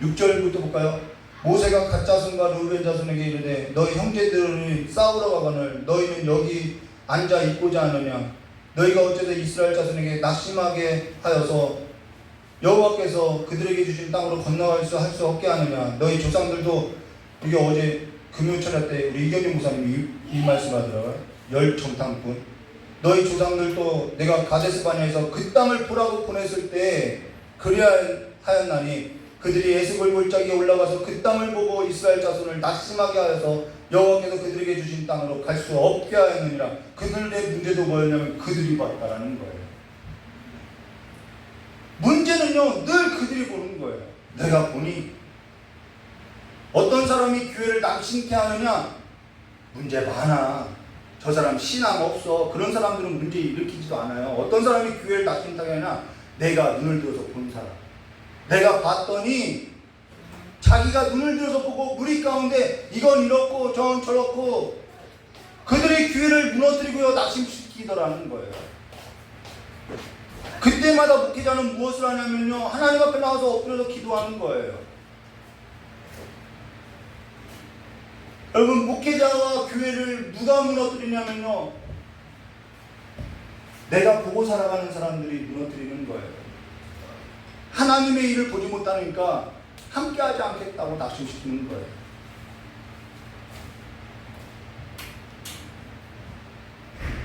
[SPEAKER 4] 6절부터 볼까요? 모세가 갓 자손과 르우벤 자손에게 이르되 너희 형제들이 싸우러 가거늘 너희는 여기 앉아 있고자 하느냐? 너희가 어째서 이스라엘 자손에게 낙심하게 하여서 여호와께서 그들에게 주신 땅으로 건너갈 수 할 수 없게 하느냐? 너희 조상들도, 이게 어제 금요철야 때 우리 이경진 목사님이 이 말씀을 하더라고요. 열 정탐꾼. 너희 조상들도 내가 가데스 바냐에서 그 땅을 보라고 보냈을 때 그리하 하였나니 그들이 에스골 골짜기에 올라가서 그 땅을 보고 이스라엘 자손을 낙심하게 하여서 여호와께서 그들에게 주신 땅으로 갈 수 없게 하였느니라. 그들의 문제도 뭐였냐면 그들이 봤다라는 거예요. 문제는요 늘 그들이 보는 거예요. 내가 보니 어떤 사람이 교회를 낙심케 하느냐? 문제 많아. 저 사람 신앙 없어. 그런 사람들은 문제 일으키지도 않아요. 어떤 사람이 교회를 낙심하게 하냐? 내가 눈을 들어서 본 사람. 내가 봤더니 자기가 눈을 들어서 보고 무리 가운데 이건 이렇고 저건 저렇고 그들이 교회를 무너뜨리고요 낙심시키더라는 거예요. 그때마다 목회자는 무엇을 하냐면요 하나님 앞에 나와서 엎드려서 기도하는 거예요. 여러분 목회자와 교회를 누가 무너뜨리냐면요 내가 보고 살아가는 사람들이 무너뜨리는 거예요. 하나님의 일을 보지 못하니까 함께하지 않겠다고 낙심시키는 거예요.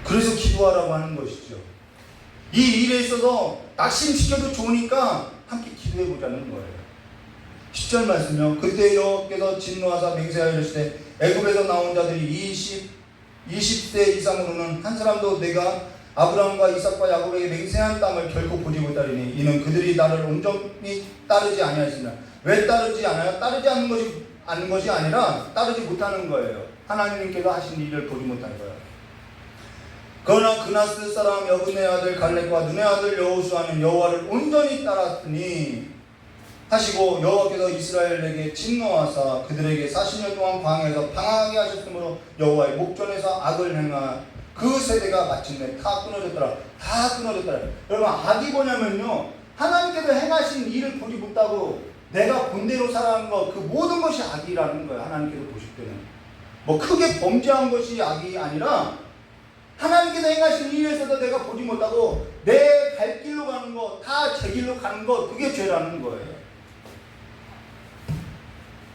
[SPEAKER 4] 그래서 기도하라고 하는 것이죠. 이 일에 있어서 낙심시켜도 좋으니까 함께 기도해보자는 거예요. 10절 말씀요. 그때 여호와께서 진노하사 맹세하여 이르시되 애굽에서 나온 자들이 20세 이상으로는 한 사람도 내가 아브라함과 이삭과 야곱에게 맹세한 땅을 결코 보지 못하리니 이는 그들이 나를 온전히 따르지 아니하시나. 왜 따르지 않아요? 따르지 않는 것이 아니라 따르지 못하는 거예요. 하나님께서 하신 일을 보지 못한 거예요. 그러나 그나스 사람 여분의 아들 갈렙과 눈의 아들 여호수아는 여호와를 온전히 따랐으니 하시고 여호와께서 이스라엘에게 진노하사 그들에게 40년 동안 광야에서 방황하게 하셨으므로 여호와의 목전에서 악을 행한 그 세대가 마침내 다 끊어졌더라. 다 끊어졌더라. 여러분, 악이 뭐냐면요, 하나님께서 행하신 일을 보지 못하고 내가 본대로 살아가는 것, 그 모든 것이 악이라는 거예요. 하나님께서 보실 때는 뭐 크게 범죄한 것이 악이 아니라 하나님께서 행하신 일에서도 내가 보지 못하고 내 갈 길로 가는 것, 다 제 길로 가는 것, 그게 죄라는 거예요.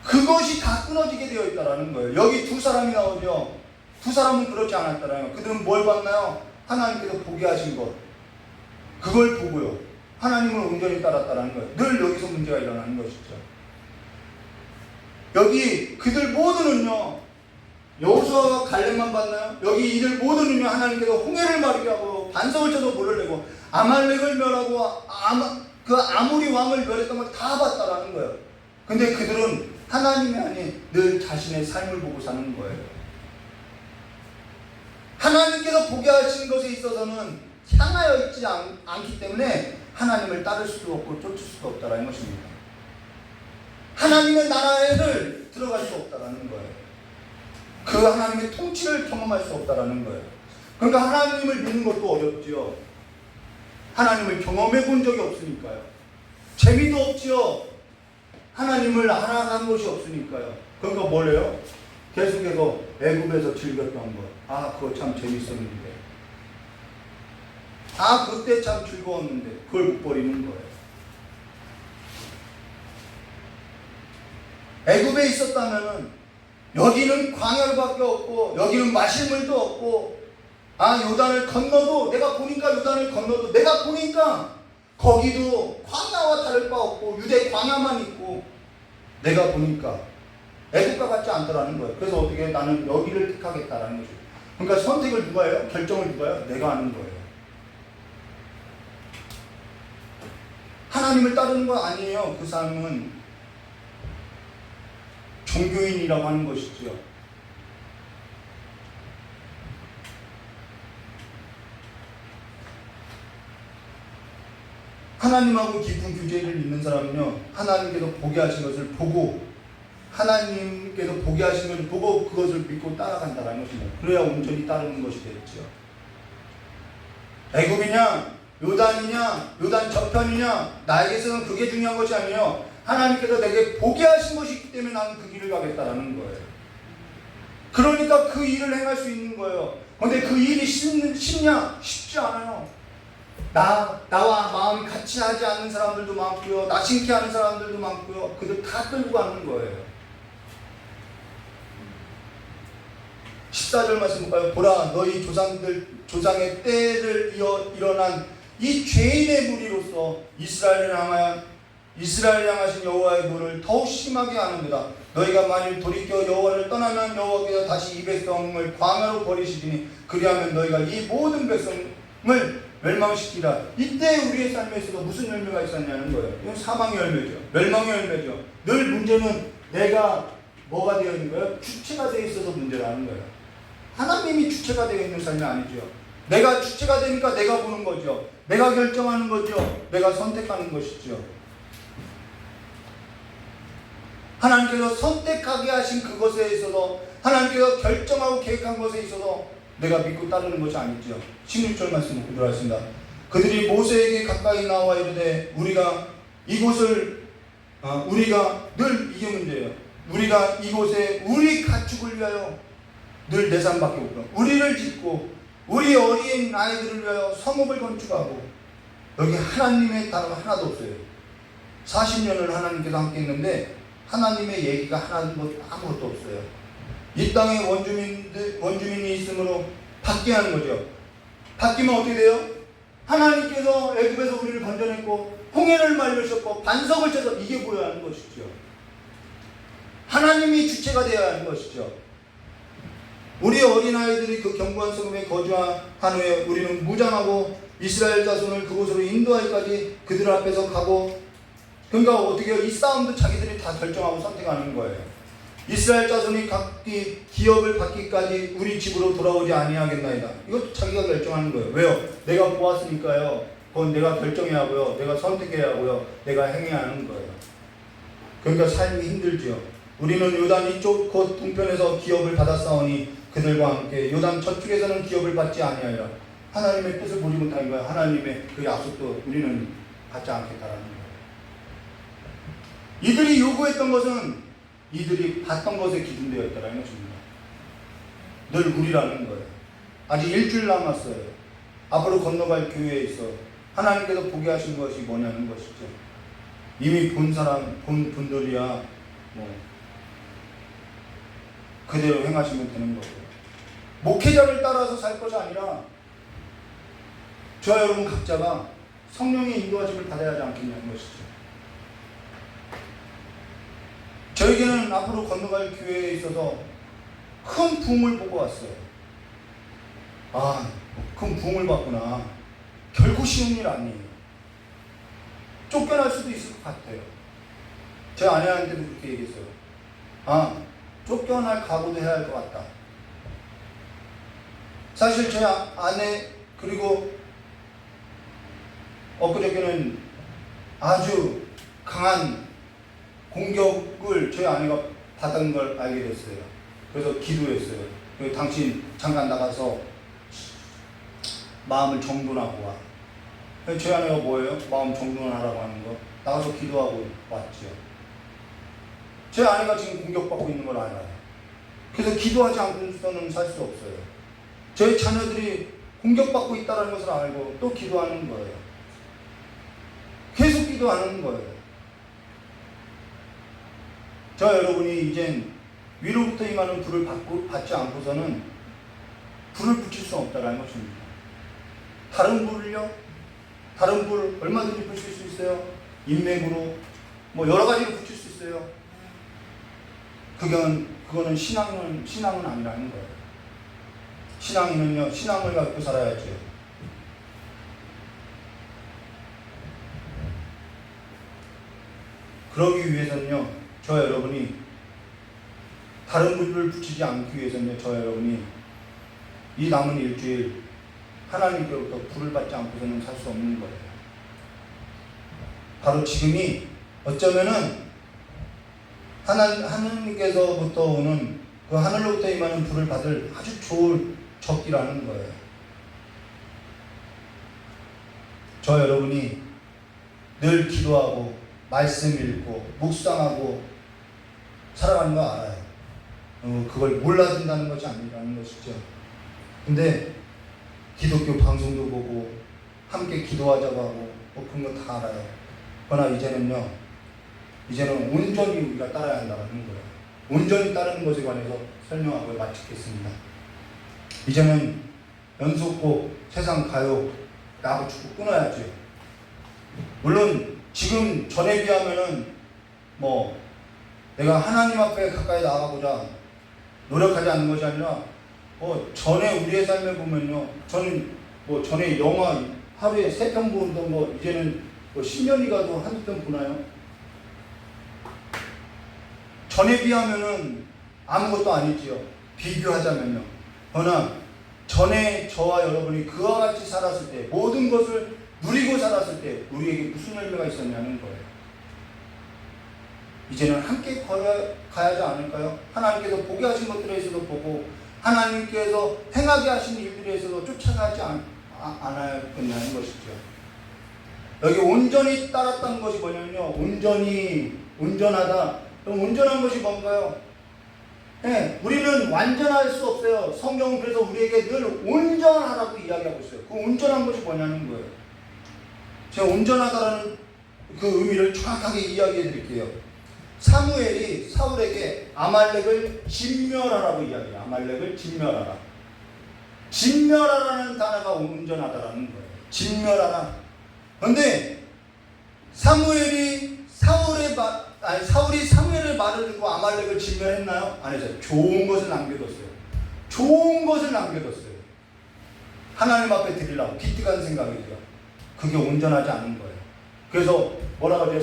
[SPEAKER 4] 그것이 다 끊어지게 되어 있다라는 거예요. 여기 두 사람이 나오죠. 두 사람은 그렇지 않았다라는 거예요. 그들은 뭘 봤나요? 하나님께서 보게 하신 것, 그걸 보고요, 하나님을 온전히 따랐다라는 거예요. 늘 여기서 문제가 일어나는 것이죠. 여기 그들 모두는요, 여호수아가 갈렙만 봤나요? 여기 이들 모두는요, 하나님께서 홍해를 마르게 하고 반석을 쳐서 물을 내고 아말렉을 멸하고 그 아모리 왕을 멸했던 걸 다 봤다라는 거예요. 근데 그들은 하나님이 아닌 늘 자신의 삶을 보고 사는 거예요. 하나님께서 보게 하신 것에 있어서는 향하여 있지 않기 때문에 하나님을 따를 수도 없고 쫓을 수도 없다라는 것입니다. 하나님의 나라에를 들어갈 수 없다라는 거예요. 그 하나님의 통치를 경험할 수 없다라는 거예요. 그러니까 하나님을 믿는 것도 어렵지요. 하나님을 경험해 본 적이 없으니까요. 재미도 없지요. 하나님을 알아간 것이 없으니까요. 그러니까 뭐래요? 계속해서 애굽에서 즐겼던 것, 아 그거 참 재밌었는데, 아 그때 참 즐거웠는데, 그걸 못 버리는 거예요. 애굽에 있었다면은 여기는 광야로밖에 없고 여기는 마실 물도 없고, 아 요단을 건너도, 내가 보니까 요단을 건너도, 내가 보니까 거기도 광야와 다를 바 없고 유대 광야만 있고, 내가 보니까 애국과 같지 않더라는 거예요. 그래서 어떻게 나는 여기를 택하겠다라는 거죠. 그러니까 선택을 누가 해요? 결정을 누가 해요? 내가 하는 거예요. 하나님을 따르는 거 아니에요. 그 사람은 종교인이라고 하는 것이죠. 하나님하고 깊은 교제를 잇는 사람은요, 하나님께서 보게 하신 것을 보고, 하나님께서 보게 하신 것을 보고 그것을 믿고 따라간다는 것입니다. 그래야 온전히 따르는 것이 되겠죠. 애굽이냐 요단이냐 요단 저편이냐, 나에게서는 그게 중요한 것이 아니에요. 하나님께서 내게 보게 하신 것이 있기 때문에 나는 그 길을 가겠다라는 거예요. 그러니까 그 일을 행할 수 있는 거예요. 그런데 그 일이 쉽냐? 쉽지 않아요. 나와 마음이 같이 하지 않는 사람들도 많고요, 나신케 하는 사람들도 많고요, 그들 다 끌고 가는 거예요. 14절 말씀 볼까요? 보라, 너희 조상의 때를 이어 일어난 이 죄인의 무리로서 이스라엘을 향하신 여호와의 불을 더욱 심하게 하는도다. 너희가 만일 돌이켜 여호와를 떠나면 여호와께서 다시 이 백성을 광야로 버리시리니, 그리하면 너희가 이 모든 백성을 멸망시키라. 이때 우리의 삶에 있어서 무슨 열매가 있었냐는 거예요. 이건 사망의 열매죠. 멸망의 열매죠. 늘 문제는 내가 뭐가 되어 있는 거예요? 주체가 되어 있어서 문제라는 거예요. 하나님이 주체가 되어 있는 삶이 아니죠. 내가 주체가 되니까 내가 보는 거죠. 내가 결정하는 거죠. 내가 선택하는 것이죠. 하나님께서 선택하게 하신 그것에 있어서, 하나님께서 결정하고 계획한 것에 있어서 내가 믿고 따르는 것이 아니죠. 16절 말씀 보도록 하겠습니다. 그들이 모세에게 가까이 나와 이르되 우리가 이곳을 우리가 늘 이게 문제예요. 우리가 이곳에 우리 가축을 위하여 늘 내산밖에 없고, 우리를 짓고 우리 어린 아이들을 위하여 성읍을 건축하고, 여기 하나님의 단어가 하나도 없어요. 40년을 하나님께서 함께 있는데 하나님의 얘기가 아무것도 없어요. 이 땅에 원주민이 있으므로 받게 하는 거죠. 바뀌면 어떻게 돼요? 하나님께서 애굽에서 우리를 건져냈고 홍해를 말려주셨고 반석을 쳐서, 이게 보여야 하는 것이죠. 하나님이 주체가 되어야 하는 것이죠. 우리 어린아이들이 그 견고한 성읍에 거주한 후에 우리는 무장하고 이스라엘 자손을 그곳으로 인도하기까지 그들 앞에서 가고, 그러니까 어떻게 해요? 이 싸움도 자기들이 다 결정하고 선택하는 거예요. 이스라엘 자손이 각기 기업을 받기까지 우리 집으로 돌아오지 아니하겠나이다. 이것도 자기가 결정하는 거예요. 왜요? 내가 보았으니까요. 그건 내가 결정해야 하고요, 내가 선택해야 하고요, 내가 행해야 하는 거예요. 그러니까 삶이 힘들지요. 우리는 요단 이쪽 곧 동편에서 기업을 받았사오니 그들과 함께 요단 저쪽에서는 기업을 받지 아니하리라. 하나님의 뜻을 보지 못하는 거야. 하나님의 그 약속도 우리는 받지 않겠다라는 거예요. 이들이 요구했던 것은 이들이 받던 것에 기준되어 있다라는 것입니다. 늘 우리라는 거예요. 아직 일주일 남았어요. 앞으로 건너갈 교회에 있어 하나님께서 보게 하신 것이 뭐냐는 것이죠. 이미 본 분들이야 뭐 그대로 행하시면 되는 거고요. 목회자를 따라서 살 것이 아니라 저와 여러분 각자가 성령의 인도하심을 받아야 하지 않겠냐는 것이죠. 저에게는 앞으로 건너갈 교회에 있어서 큰 부흥을 보고 왔어요. 아, 큰 부흥을 받구나. 결코 쉬운 일 아니에요. 쫓겨날 수도 있을 것 같아요. 제 아내한테도 그렇게 얘기했어요. 아, 쫓겨날 각오도 해야 할 것 같다. 사실 제 아내 그리고 엊그저께는 아주 강한 공격을 제 아내가 받은 걸 알게 됐어요. 그래서 기도했어요. 그래서 당신 잠깐 나가서 마음을 정돈하고 와. 제 아내가 뭐예요? 마음 정돈하라고 하는 거. 나가서 기도하고 왔죠. 제 아내가 지금 공격받고 있는 걸 알아요. 그래서 기도하지 않고서는 살 수 없어요. 저희 자녀들이 공격받고 있다는 것을 알고 또 기도하는 거예요. 계속 기도하는 거예요. 저 여러분이 이젠 위로부터 임하는 불을 받지 않고서는 불을 붙일 수 없다는 것입니다. 다른 불을요? 다른 불 얼마든지 붙일 수 있어요. 인맥으로 뭐 여러 가지로 붙일 수 있어요. 그거는 신앙은 아니라는 거예요. 신앙인은요, 신앙을 갖고 살아야죠. 그러기 위해서는요, 저 여러분이 다른 불을 붙이지 않기 위해서는요, 저 여러분이 이 남은 일주일 하나님께로부터 불을 받지 않고서는 살 수 없는 거예요. 바로 지금이 어쩌면은 하나님께서부터 오는 그 하늘로부터 임하는 불을 받을 아주 좋은 적기라는 거예요. 저 여러분이 늘 기도하고 말씀 읽고 묵상하고 살아가는 거 알아요. 그걸 몰라준다는 것이 아니라는 것이죠. 근데 기독교 방송도 보고 함께 기도하자고 하고 뭐 그런 거 다 알아요. 그러나 이제는 온전히 우리가 따라야 한다는 거예요. 온전히 따르는 것에 관해서 설명하고 마치겠습니다. 이제는 연속곡, 세상 가요, 야구, 축구 끊어야죠. 물론 지금 전에 비하면은 뭐 내가 하나님 앞에 가까이 나가고자 노력하지 않는 것이 아니라 전에 우리의 삶에 보면요, 저는 전에 영화 하루에 3편 보던 거 이제는 10년이 가도 한두 편 보나요? 전에 비하면은 아무것도 아니지요. 비교하자면요. 그러나 전에 저와 여러분이 그와 같이 살았을 때, 모든 것을 누리고 살았을 때 우리에게 무슨 열매가 있었냐는 거예요. 이제는 함께 가야 하지 않을까요? 하나님께서 보게 하신 것들에 있어서 보고 하나님께서 행하게 하신 일들에 있어서 쫓아가지 않아야겠냐는 것이죠. 여기 온전히 따랐다는 것이 뭐냐면요, 온전하다. 그럼 온전한 것이 뭔가요? 네, 우리는 완전할 수 없어요. 성경은 그래서 우리에게 늘 온전하라고 이야기하고 있어요. 그 온전한 것이 뭐냐는 거예요. 제가 온전하다라는 그 의미를 정확하게 이야기해 드릴게요. 사무엘이 사울에게 아말렉을 진멸하라고 이야기해요. 아말렉을 진멸하라. 진멸하라는 단어가 온전하다라는 거예요. 진멸하라. 그런데 사울이 사무엘의 말을 듣고 아말렉을 진멸했나요? 안 했어요. 좋은 것을 남겨뒀어요. 좋은 것을 남겨뒀어요. 하나님 앞에 드리려고 기특한 생각이죠. 그게 온전하지 않은 거예요. 그래서 뭐라고 하죠?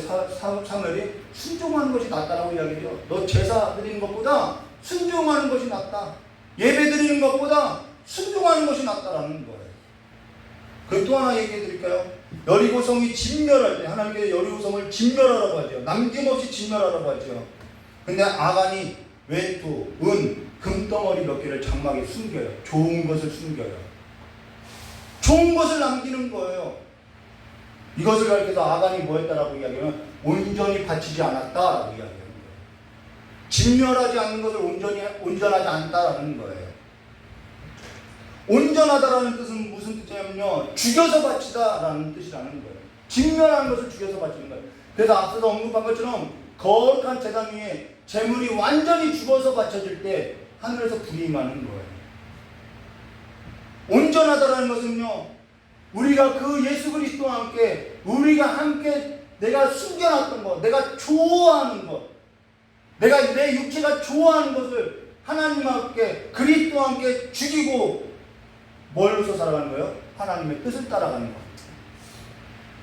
[SPEAKER 4] 사무엘이 순종하는 것이 낫다라고 이야기해요. 너 제사 드리는 것보다 순종하는 것이 낫다. 예배 드리는 것보다 순종하는 것이 낫다라는 거예요. 그리고 또 하나 얘기해 드릴까요? 여리고성이 진멸할 때 하나님께서 여리고성을 진멸하라고 하죠. 남김없이 진멸하라고 하죠. 근데 아간이 외투, 은, 금덩어리 몇 개를 장막에 숨겨요. 좋은 것을 숨겨요. 좋은 것을 남기는 거예요. 이것을 가리켜서 아간이 뭐했다라고 이야기하면 온전히 바치지 않았다라고 이야기하는 거예요. 진멸하지 않는 것을 온전하지 않다라는 거예요. 온전하다라는 뜻은 무슨 뜻이냐면요, 죽여서 바치다라는 뜻이라는 거예요. 진멸하는 것을 죽여서 바치는 거예요. 그래서 앞서서 언급한 것처럼 거룩한 제단 위에 재물이 완전히 죽어서 바쳐질 때 하늘에서 불이 임하는 거예요. 온전하다라는 것은요, 우리가 그 예수 그리스도와 함께, 우리가 함께 내가 숨겨놨던 것, 내가 좋아하는 것, 내가 내 육체가 좋아하는 것을 하나님과 함께, 그리스도와 함께 죽이고 뭘로서 살아가는 거예요? 하나님의 뜻을 따라가는 것.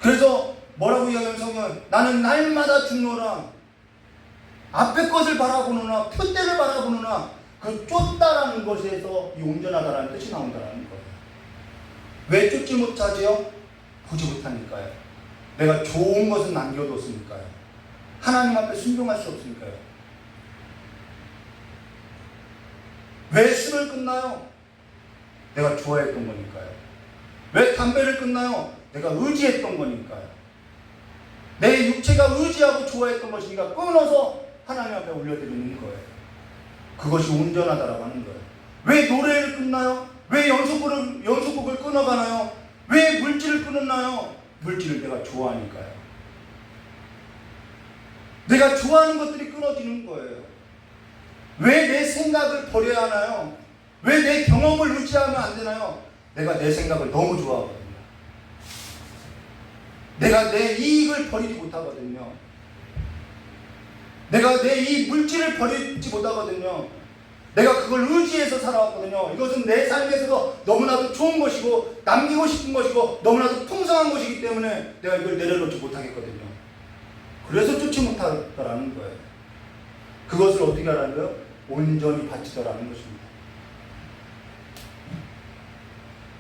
[SPEAKER 4] 그래서 뭐라고 이야기하면 성경은 나는 날마다 죽노라, 앞의 것을 바라보느나 표대를 바라보느나 그 쫓다라는 것에서 이 온전하다라는 뜻이 나온다는 거예요. 왜 쫓지 못하지요? 보지 못하니까요. 내가 좋은 것은 남겨뒀으니까요. 하나님 앞에 순종할 수 없으니까요. 왜 술을 끊나요? 내가 좋아했던 거니까요. 왜 담배를 끊나요? 내가 의지했던 거니까요. 내 육체가 의지하고 좋아했던 것이니까 끊어서 하나님 앞에 올려드리는 거예요. 그것이 온전하다라고 하는 거예요. 왜 노래를 끊나요? 왜 연속곡을 끊어가나요? 왜 물질을 끊었나요? 물질을 내가 좋아하니까요. 내가 좋아하는 것들이 끊어지는 거예요. 왜 내 생각을 버려야 하나요? 왜 내 경험을 의지하면 안 되나요? 내가 내 생각을 너무 좋아하거든요. 내가 내 이익을 버리지 못하거든요. 내가 내 이 물질을 버리지 못하거든요. 내가 그걸 의지해서 살아왔거든요. 이것은 내 삶에서도 너무나도 좋은 것이고 남기고 싶은 것이고 너무나도 풍성한 것이기 때문에 내가 이걸 내려놓지 못하겠거든요. 그래서 쫓지 못하더라는 거예요. 그것을 어떻게 하라는 거예요? 온전히 바치더라는 것입니다.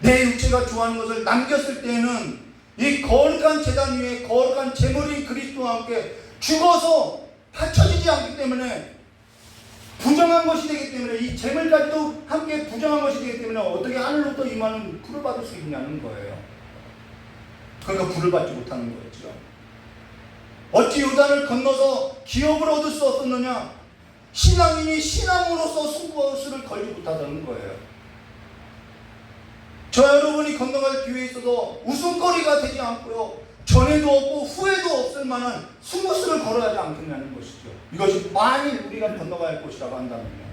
[SPEAKER 4] 내 육체가 좋아하는 것을 남겼을 때에는 이 거룩한 제단 위에 거룩한 제물인 그리스도와 함께 죽어서 바쳐지지 않기 때문에 부정한 것이 되기 때문에 이 제물까지도 함께 부정한 것이 되기 때문에 어떻게 하늘로부터 임하는 불을 받을 수 있냐는 거예요. 그러니까 불을 받지 못하는 거였죠. 어찌 요단을 건너서 기업을 얻을 수 없었느냐? 신앙인이 신앙으로서 승부수를 걸지 못하다는 거예요. 저 여러분이 건너갈 기회에 있어서 웃음거리가 되지 않고요, 전에도 없고 후에도 없을 만한 승부수를 걸어야 하지 않겠냐는 것이죠. 이것이 만일 우리가 건너갈 곳이라고 한다면요,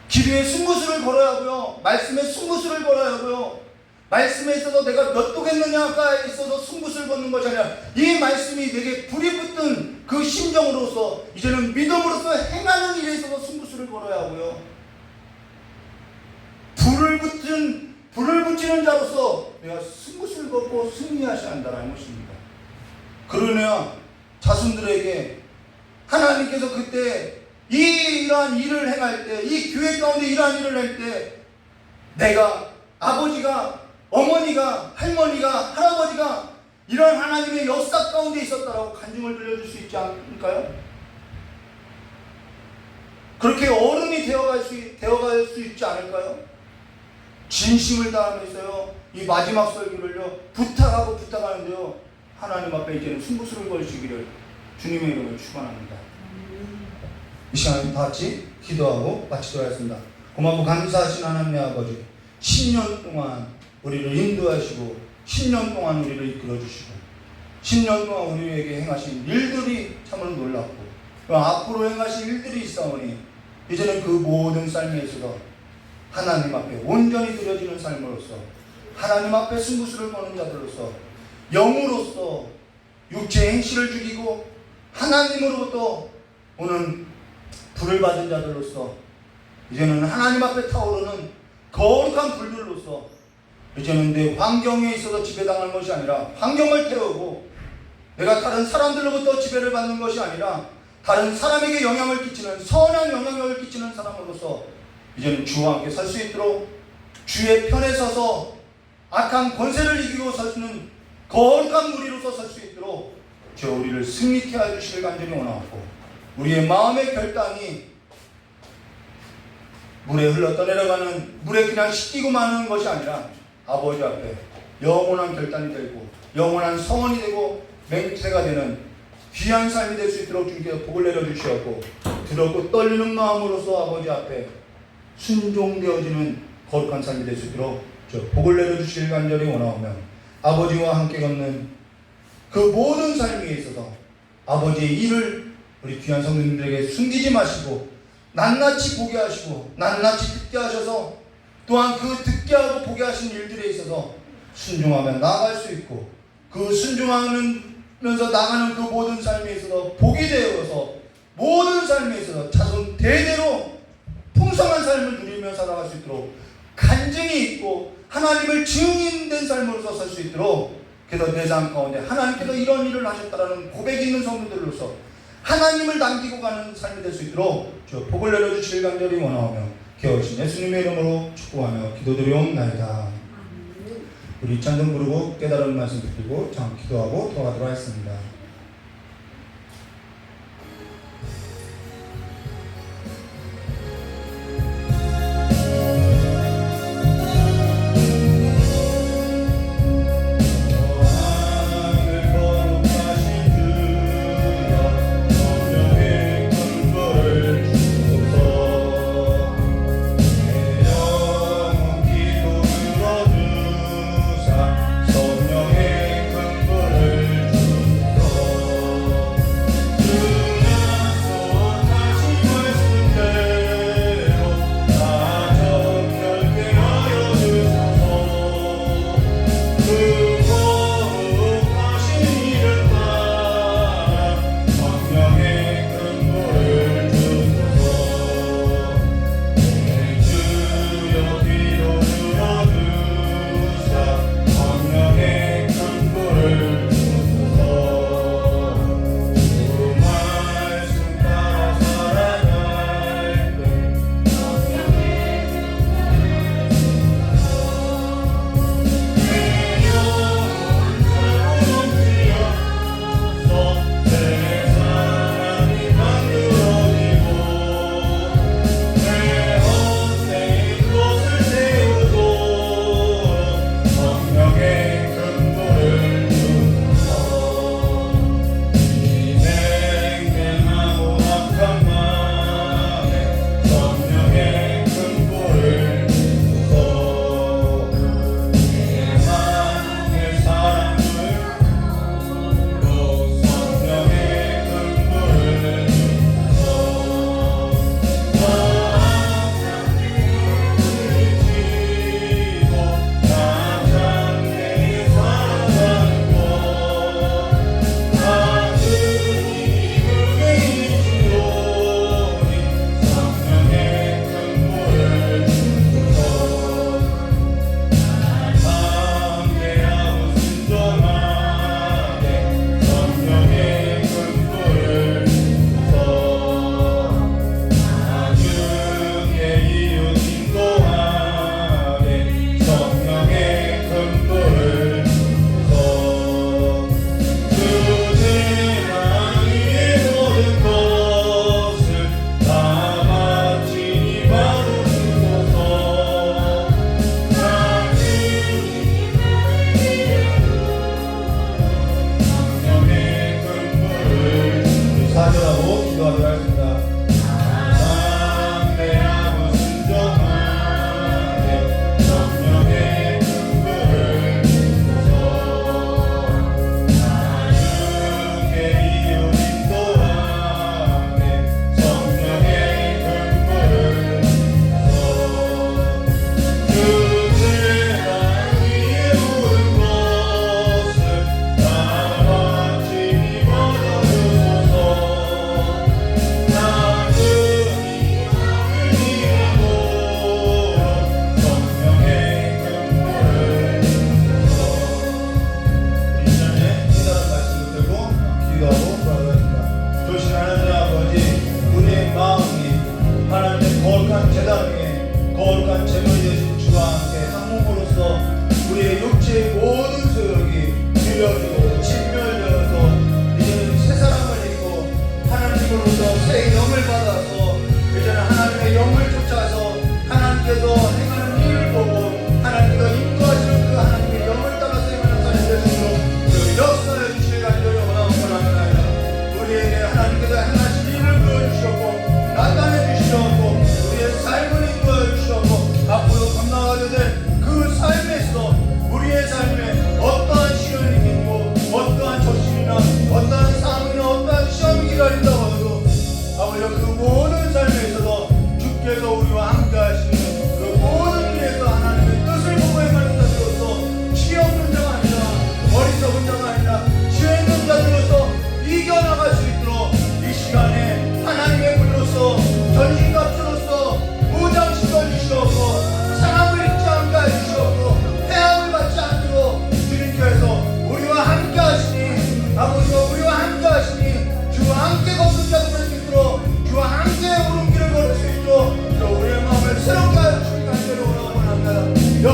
[SPEAKER 4] 길 위에 승부수를 걸어야 하고요, 말씀에 승부수를 걸어야 하고요, 말씀에 있어서 내가 몇 도겠느냐가 있어서 승부수를 걷는 것이 아니라 이 말씀이 내게 불이 붙은 그 심정으로서 이제는 믿음으로서 행하는 일에 있어서 승부수를 걸어야 하고요, 불을 붙이는 자로서 내가 승부수를 걷고 승리하셔야 한다는 것입니다. 그러나 자손들에게 하나님께서 그때 이러한 일을 행할 때, 이 교회 가운데 이러한 일을 할 때 내가, 아버지가, 어머니가, 할머니가, 할아버지가 이런 하나님의 역사 가운데 있었다라고 간증을 들려줄 수 있지 않을까요? 그렇게 어른이 되어갈 수 있지 않을까요? 진심을 다하면서요, 이 마지막 설교를요 부탁하는데요, 하나님 앞에 이제는 승부수를 걸으시기를 주님의 이름으로 축원합니다. 이 시간에 다 같이 기도하고 마치도록 하겠습니다. 고맙고 감사하신 하나님의 아버지, 10년 동안 우리를 인도하시고 10년 동안 우리를 이끌어주시고 10년 동안 우리에게 행하신 일들이 참으로 놀랍고 앞으로 행하실 일들이 있사오니 이제는 그 모든 삶에 있어서 하나님 앞에 온전히 드려지는 삶으로서, 하나님 앞에 승부수를 거는 자들로서, 영으로서 육체 행실을 죽이고 하나님으로부터 오는 불을 받은 자들로서 이제는 하나님 앞에 타오르는 거룩한 불들로서 이제는 내 환경에 있어서 지배당하는 것이 아니라 환경을 태우고 내가 다른 사람들로부터 지배를 받는 것이 아니라 다른 사람에게 영향을 끼치는, 선한 영향력을 끼치는 사람으로서 이제는 주와 함께 설 수 있도록 주의 편에 서서 악한 권세를 이기고 설 수 있는 거룩한 무리로서 설 수 있도록 저 우리를 승리케 해주시길 간절히 원하고, 우리의 마음의 결단이 물에 흘러 떠내려가는 물에 그냥 씻기고 마는 것이 아니라 아버지 앞에 영원한 결단이 되고 영원한 성원이 되고 맹세가 되는 귀한 삶이 될 수 있도록 주님께서 복을 내려주시었고, 두렵고 떨리는 마음으로서 아버지 앞에 순종되어지는 거룩한 삶이 될 수 있도록 저 복을 내려주시길 간절히 원하오며, 아버지와 함께 걷는 그 모든 삶에 있어서 아버지의 일을 우리 귀한 성도님들에게 숨기지 마시고 낱낱이 보게 하시고 낱낱이 듣게 하셔서, 또한 그 듣게 하고 보게 하신 일들에 있어서 순종하며 나아갈 수 있고, 그 순종하면서 나가는 그 모든 삶에 있어서 복이 되어서 모든 삶에 있어서 자손 대대로 풍성한 삶을 누리며 살아갈 수 있도록 간증이 있고 하나님을 증인된 삶으로서 설 수 있도록, 그래서 내 삶 가운데 하나님께서 이런 일을 하셨다라는 고백이 있는 성도들로서 하나님을 남기고 가는 삶이 될 수 있도록 주 복을 내려주시길 간절히 원하오며 기어오신 예수님의 이름으로 축복하며 기도드리옵나이다. 우리 찬송 부르고 깨달은 말씀 드리고 참 기도하고 돌아가도록 하겠습니다. 성령의 큰 불을 주소서.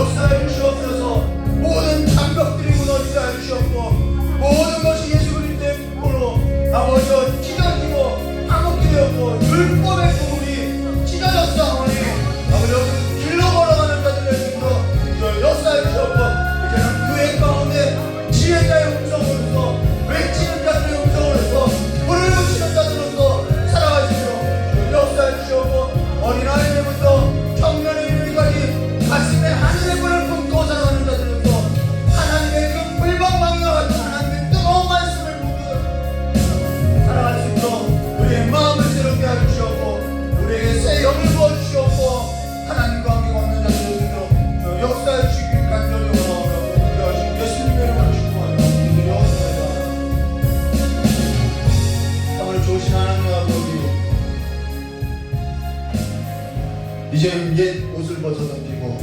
[SPEAKER 4] 역사해 주시옵소서. 모든 장벽들이 무너지게 하여 주시옵고 모든 것이 예수 그리스도의 보로 아버지여 찢어지고 파묻게 되었고 율법의 부분이 찢어졌사오니 아버지여 그 길로 걸어가는 자들의 힘으로 역사해 주시옵고 이제는 교회 가운데 지혜자의 음성으로서 외치는 자들의 음성으로서 불을 붙이는 자들로서 살아갈 수 있도록 역사해 주시옵고 어린아이들부터 청년의 이르기까지 가슴에 하늘의 불을 품고 살아가는 자들로서 하나님의 그 불방망이와 같은 하나님의 뜨거운 말씀을 보고 살아갈 수 있도록 우리의 마음을 새롭게 해주시옵고 우리에게 새 영을 부어주시옵고 하나님과 함께 걷는 자들을 믿도록 역사해 주시길 간절히 원하오며 그러하신 예수님의 이름으로 축복하며 기도드리옵나이다. 오늘 좋으신 하나님 아버지, 이제는 옛 옷을 벗어던지고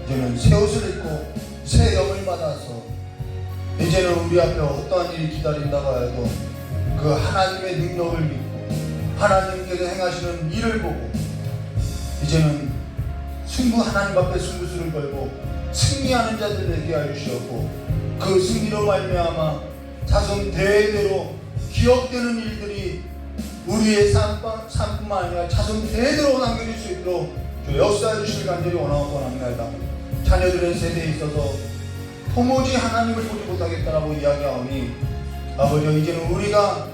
[SPEAKER 4] 이제는 새 옷을 입고 새 영을 받아서 이제는 우리 앞에 어떠한 일이 기다린다고 해도 그 하나님의 능력을 믿고 하나님께서 행하시는 일을 보고 이제는 하나님 앞에 승부수를 걸고 승리하는 자들 되게 하여 주시옵고 그 승리로 말미암아 자손 대대로 기억되는 일들이 우리의 삶뿐만 아니라 자손 대대로 남겨질 수 있도록 역사해 주시길 간절히 원하고 합니다. 자녀들의 세대에 있어서 도무지 하나님을 보지 못하겠다라고 이야기하오니 아버지 이제는 우리가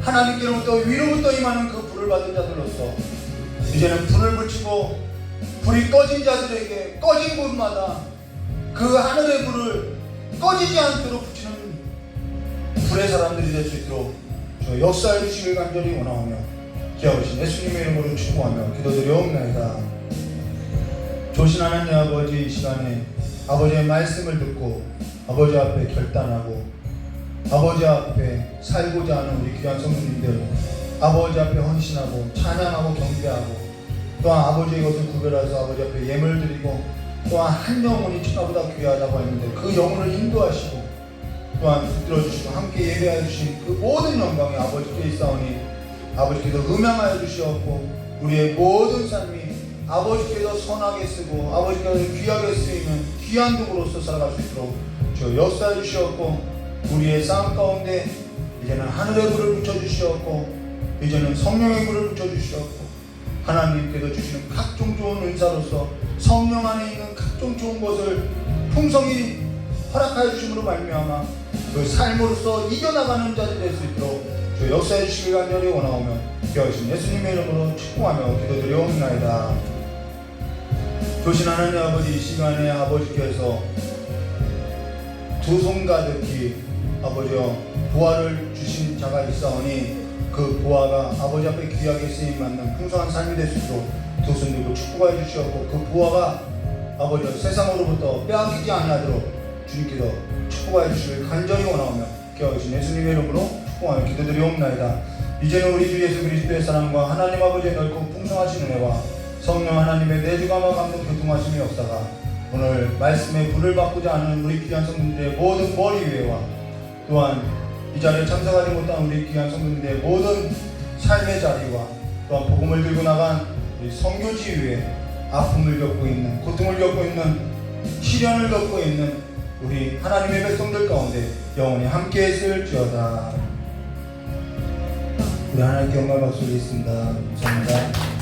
[SPEAKER 4] 하나님께로부터 위로부터 임하는 그 불을 받은 자들로서 이제는 불을 붙이고 불이 꺼진 자들에게 꺼진 곳마다 그 하늘의 불을 꺼지지 않도록 붙이는 불의 사람들이 될 수 있도록 역사해 주시길 간절히 원하오며 기하오신 예수님의 이름으로 축복하며 기도드리옵나이다. 조신 하나님 아버지, 이 시간에 아버지의 말씀을 듣고 아버지 앞에 결단하고 아버지 앞에 살고자 하는 우리 귀한 성도님들 아버지 앞에 헌신하고 찬양하고 경배하고 또한 아버지의 것을 구별해서 아버지 앞에 예물 드리고 또한 한 영혼이 천하보다 귀하다고 했는데 그 영혼을 인도하시고 또한 붙들어 주시고 함께 예배하여 주신 그 모든 영광이 아버지께 있사오니 아버지께서 음양하여 주시옵고 우리의 모든 삶이 아버지께서 선하게 쓰고 아버지께서 귀하게 쓰이는 귀한 도구로서 살아갈 수 있도록 주 역사해 주시옵고 우리의 삶 가운데 이제는 하늘의 불을 붙여주시옵고 이제는 성령의 불을 붙여주시옵고 하나님께서 주시는 각종 좋은 은사로서 성령 안에 있는 각종 좋은 것을 풍성히 허락하여 주심으로 말미암아 그 삶으로서 이겨나가는 자들이 될 수 있도록 주 역사해 주시길 간절히 원하오며 기하신 예수님의 이름으로 축복하며 기도드리옵나이다. 조신 하나님 아버지, 이 시간에 아버지께서 두 손 가득히 아버지여 보화를 주신 자가 있사오니 그 보화가 아버지 앞에 귀하게 쓰임 받는 풍성한 삶이 될 수 있도록 두 손 들고 축복하여 주시옵고 그 보화가 아버지여 세상으로부터 빼앗기지 아니하도록 주님께서 축복하여 주시길 간절히 원하오며 기하신 예수님의 이름으로 축복하며 기도드리옵나이다. 이제는 우리 주 예수 그리스도의 사랑과 하나님 아버지의 넓고 풍성하신 은혜와 성령 하나님의 내주감과 감동 교통하심의 역사가 오늘 말씀에 불을 받고자 하는 우리 귀한 성도들의 모든 머리 위에와 또한 이 자리에 참석하지 못한 우리 귀한 성도들의 모든 삶의 자리와 또한 복음을 들고 나간 우리 선교지 위에 아픔을 겪고 있는 고통을 겪고 있는 시련을 겪고 있는 우리 하나님의 백성들 가운데 영원히 함께 있을지어다. 우리 하나님께 영광을 박수 올리겠습니다. 감사합니다.